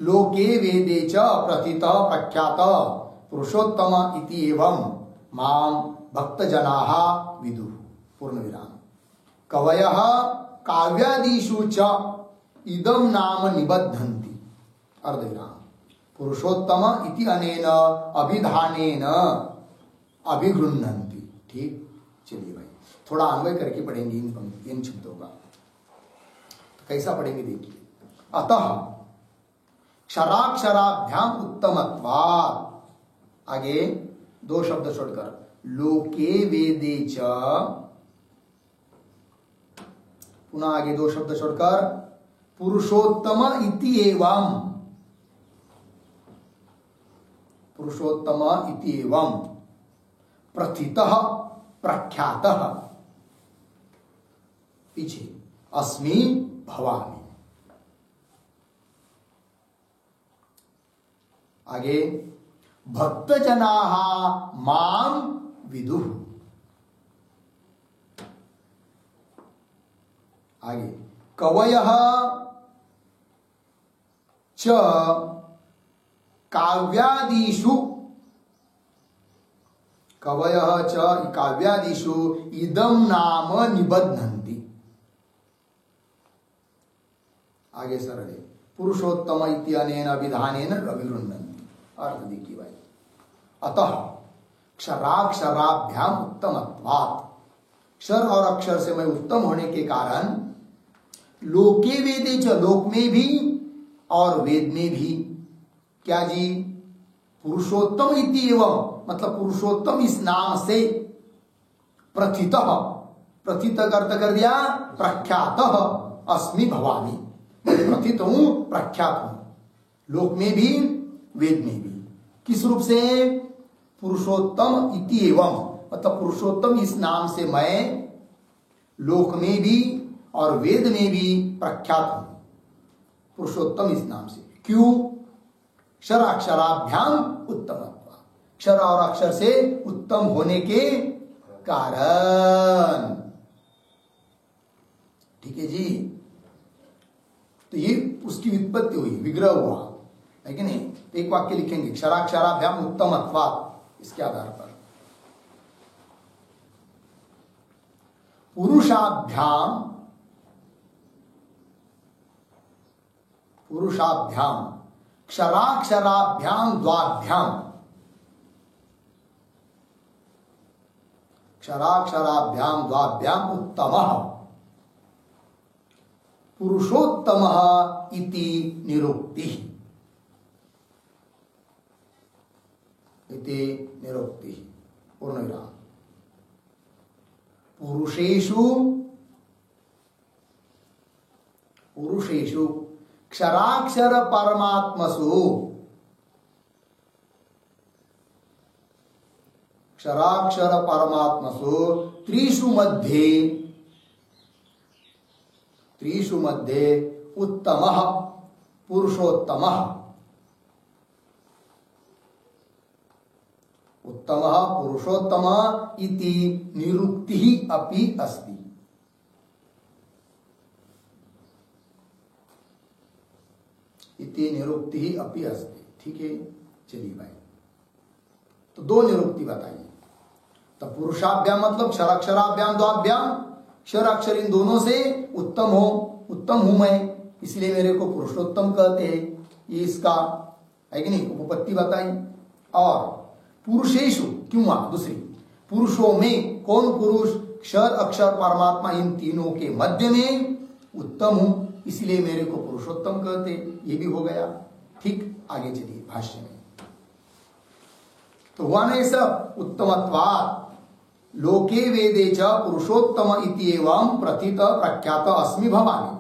लोके वेदे च प्रथित प्रख्यात पुरुषोत्तम इति एवं माम भक्त जनाः विदुः। पूर्णविराम। कवयः काव्यादिषु च इदं नाम निबद्धन्ति। अर्धविराम। पुरुषोत्तम इति अनेन अभिधानेन अभिगृह्णन्ति। ठीक, चलिए भाई थोड़ा अन्वय करके पढ़ेंगे इन शब्दों का। तो कैसा पढ़ेंगे देखिए। अतः क्षराक्षराभ्याम उत्तमत्वात्, आगे दो शब्द छोड़कर लोके वेदे च, पुनः आगे दो शब्द छोड़कर पुरुषोत्तम इति एवं, पुरुषोत्तम इति एवं प्रथितः प्रख्यातः, पीछे अस्मि भवामि। आगे भक्तजनाः मां विदुः। आगे कवयः च काव्यादिषु, कवयः च काव्यादिषु इदं नाम निबध्नन्ति। आगे सरले पुरुषोत्तम इत्यनेन विधानेन अभिगृह्णन्ति। अर्थ देखिए भाई, अतः क्षराक्षराभ्याम उत्तमत्वात्, क्षर और अक्षर से मैं उत्तम होने के कारण लोके वेदे च, लोक में भी और वेद में भी, क्या जी, पुरुषोत्तम इति एवं, मतलब पुरुषोत्तम इस नाम से, प्रथितः, प्रथित अर्थ कर दिया प्रख्यातः अस्मि भवामी, प्रथित हूं, प्रख्यात हूं, लोक में भी वेद में भी। किस रूप से? पुरुषोत्तम इति एवं, मतलब पुरुषोत्तम इस नाम से मैं लोक में भी और वेद में भी प्रख्यात हूं, पुरुषोत्तम इस नाम से। क्यों? क्षराक्षराभ्याम उत्तमत्व, क्षर और अक्षर से उत्तम होने के कारण। ठीक है जी, तो ये उसकी व्युत्पत्ति हुई, विग्रह हुआ है कि नहीं। एक वाक्य लिखेंगे, क्षराक्षराभ्याम उत्तमत्वात्, इसके आधार पर पुरुषाभ्याम, पुरुषाभ्याम क्षराक्षराभ्याम द्वाभ्याम, क्षराक्षराभ्याम द्वाभ्याम उत्तमः पुरुषोत्तमः इति निरुक्तिः, इति निरुक्तिः, पूर्णविराम। पुरुषेषु, पुरुषेषु क्षराक्षर परमात्मसु, क्षराक्षर परमात्मसु त्रिषु मध्ये, त्रिषु मध्ये उत्तमः पुरुषोत्तमः, उत्तमः पुरुषोत्तमः इति निरुक्तिः अपि अस्ति। इति निरुक्तिः अपि अस्ति। ठीक है, चलिए भाई, तो दो निरुक्ति बताइए। तो पुरुषाभ्याम मतलब क्षराक्षराभ्याम द्वाभ्याम, क्षर अक्षर इन दोनों से उत्तम हो, उत्तम हूं मैं, इसलिए मेरे को पुरुषोत्तम कहते हैं, ये इसका है कि नहीं, उपपत्ति बताई। और पुरुषेषु, क्यों वहां दूसरी, पुरुषों में कौन पुरुष, क्षर अक्षर परमात्मा, इन तीनों के मध्य में उत्तम हूं, इसलिए मेरे को पुरुषोत्तम कहते, ये भी हो गया। ठीक, आगे चलिए भाष्य में। तो हुआ ना ये सब, उत्तमत्वात् लोके वेदे च पुरुषोत्तम इति एवं प्रथित प्रख्यात अस्मि भवामी,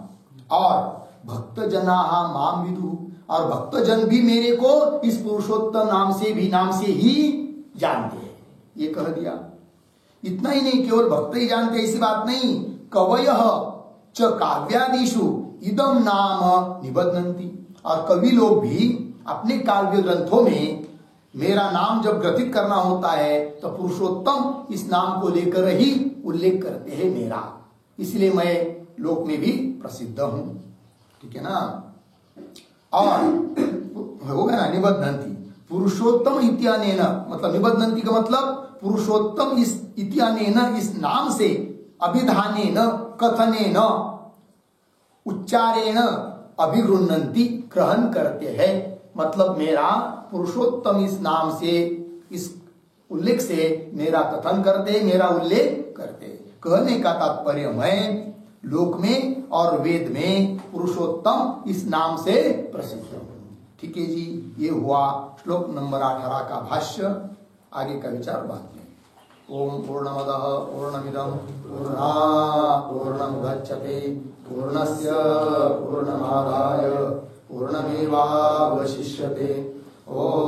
और भक्तजनाः मां विदुः, और भक्तजन भी मेरे को इस पुरुषोत्तम नाम से भी, नाम से ही जानते हैं, ये कह दिया। इतना ही नहीं, केवल भक्त ही जानते, ऐसी बात नहीं, कवयः च काव्यादिषु इदम नाम निबध्नन्ति, और कवि लोग भी अपने काव्य ग्रंथों में मेरा नाम जब ग्रथित करना होता है तो पुरुषोत्तम इस नाम को लेकर ही उल्लेख करते हैं मेरा, इसलिए मैं लोक में भी प्रसिद्ध हूं। ठीक है ना। और हो गया ना, निबध्नन्ति पुरुषोत्तम इत्यानेन, मतलब निबध्नन्ति का मतलब पुरुषोत्तम इस इत्यानेन, इस नाम से, अभिधानेन, कथनेन, उच्चारेण अभिगृह्णन्ति, ग्रहण करते हैं, मतलब मेरा पुरुषोत्तम इस नाम से, इस उल्लेख से मेरा कथन करते, मेरा उल्लेख करते। कहने का तात्पर्य मैं लोक में और वेद में पुरुषोत्तम इस नाम से प्रसिद्ध हूं। ठीक है जी, ये हुआ श्लोक नंबर 18 का भाष्य। आगे का विचार बाद में। ओम पूर्णमदः पूर्णमिदं पूर्णात् पूर्णमुदच्यते पूर्णस्य पूर्णमादाय पूर्णमेवावशिष्यते। ओम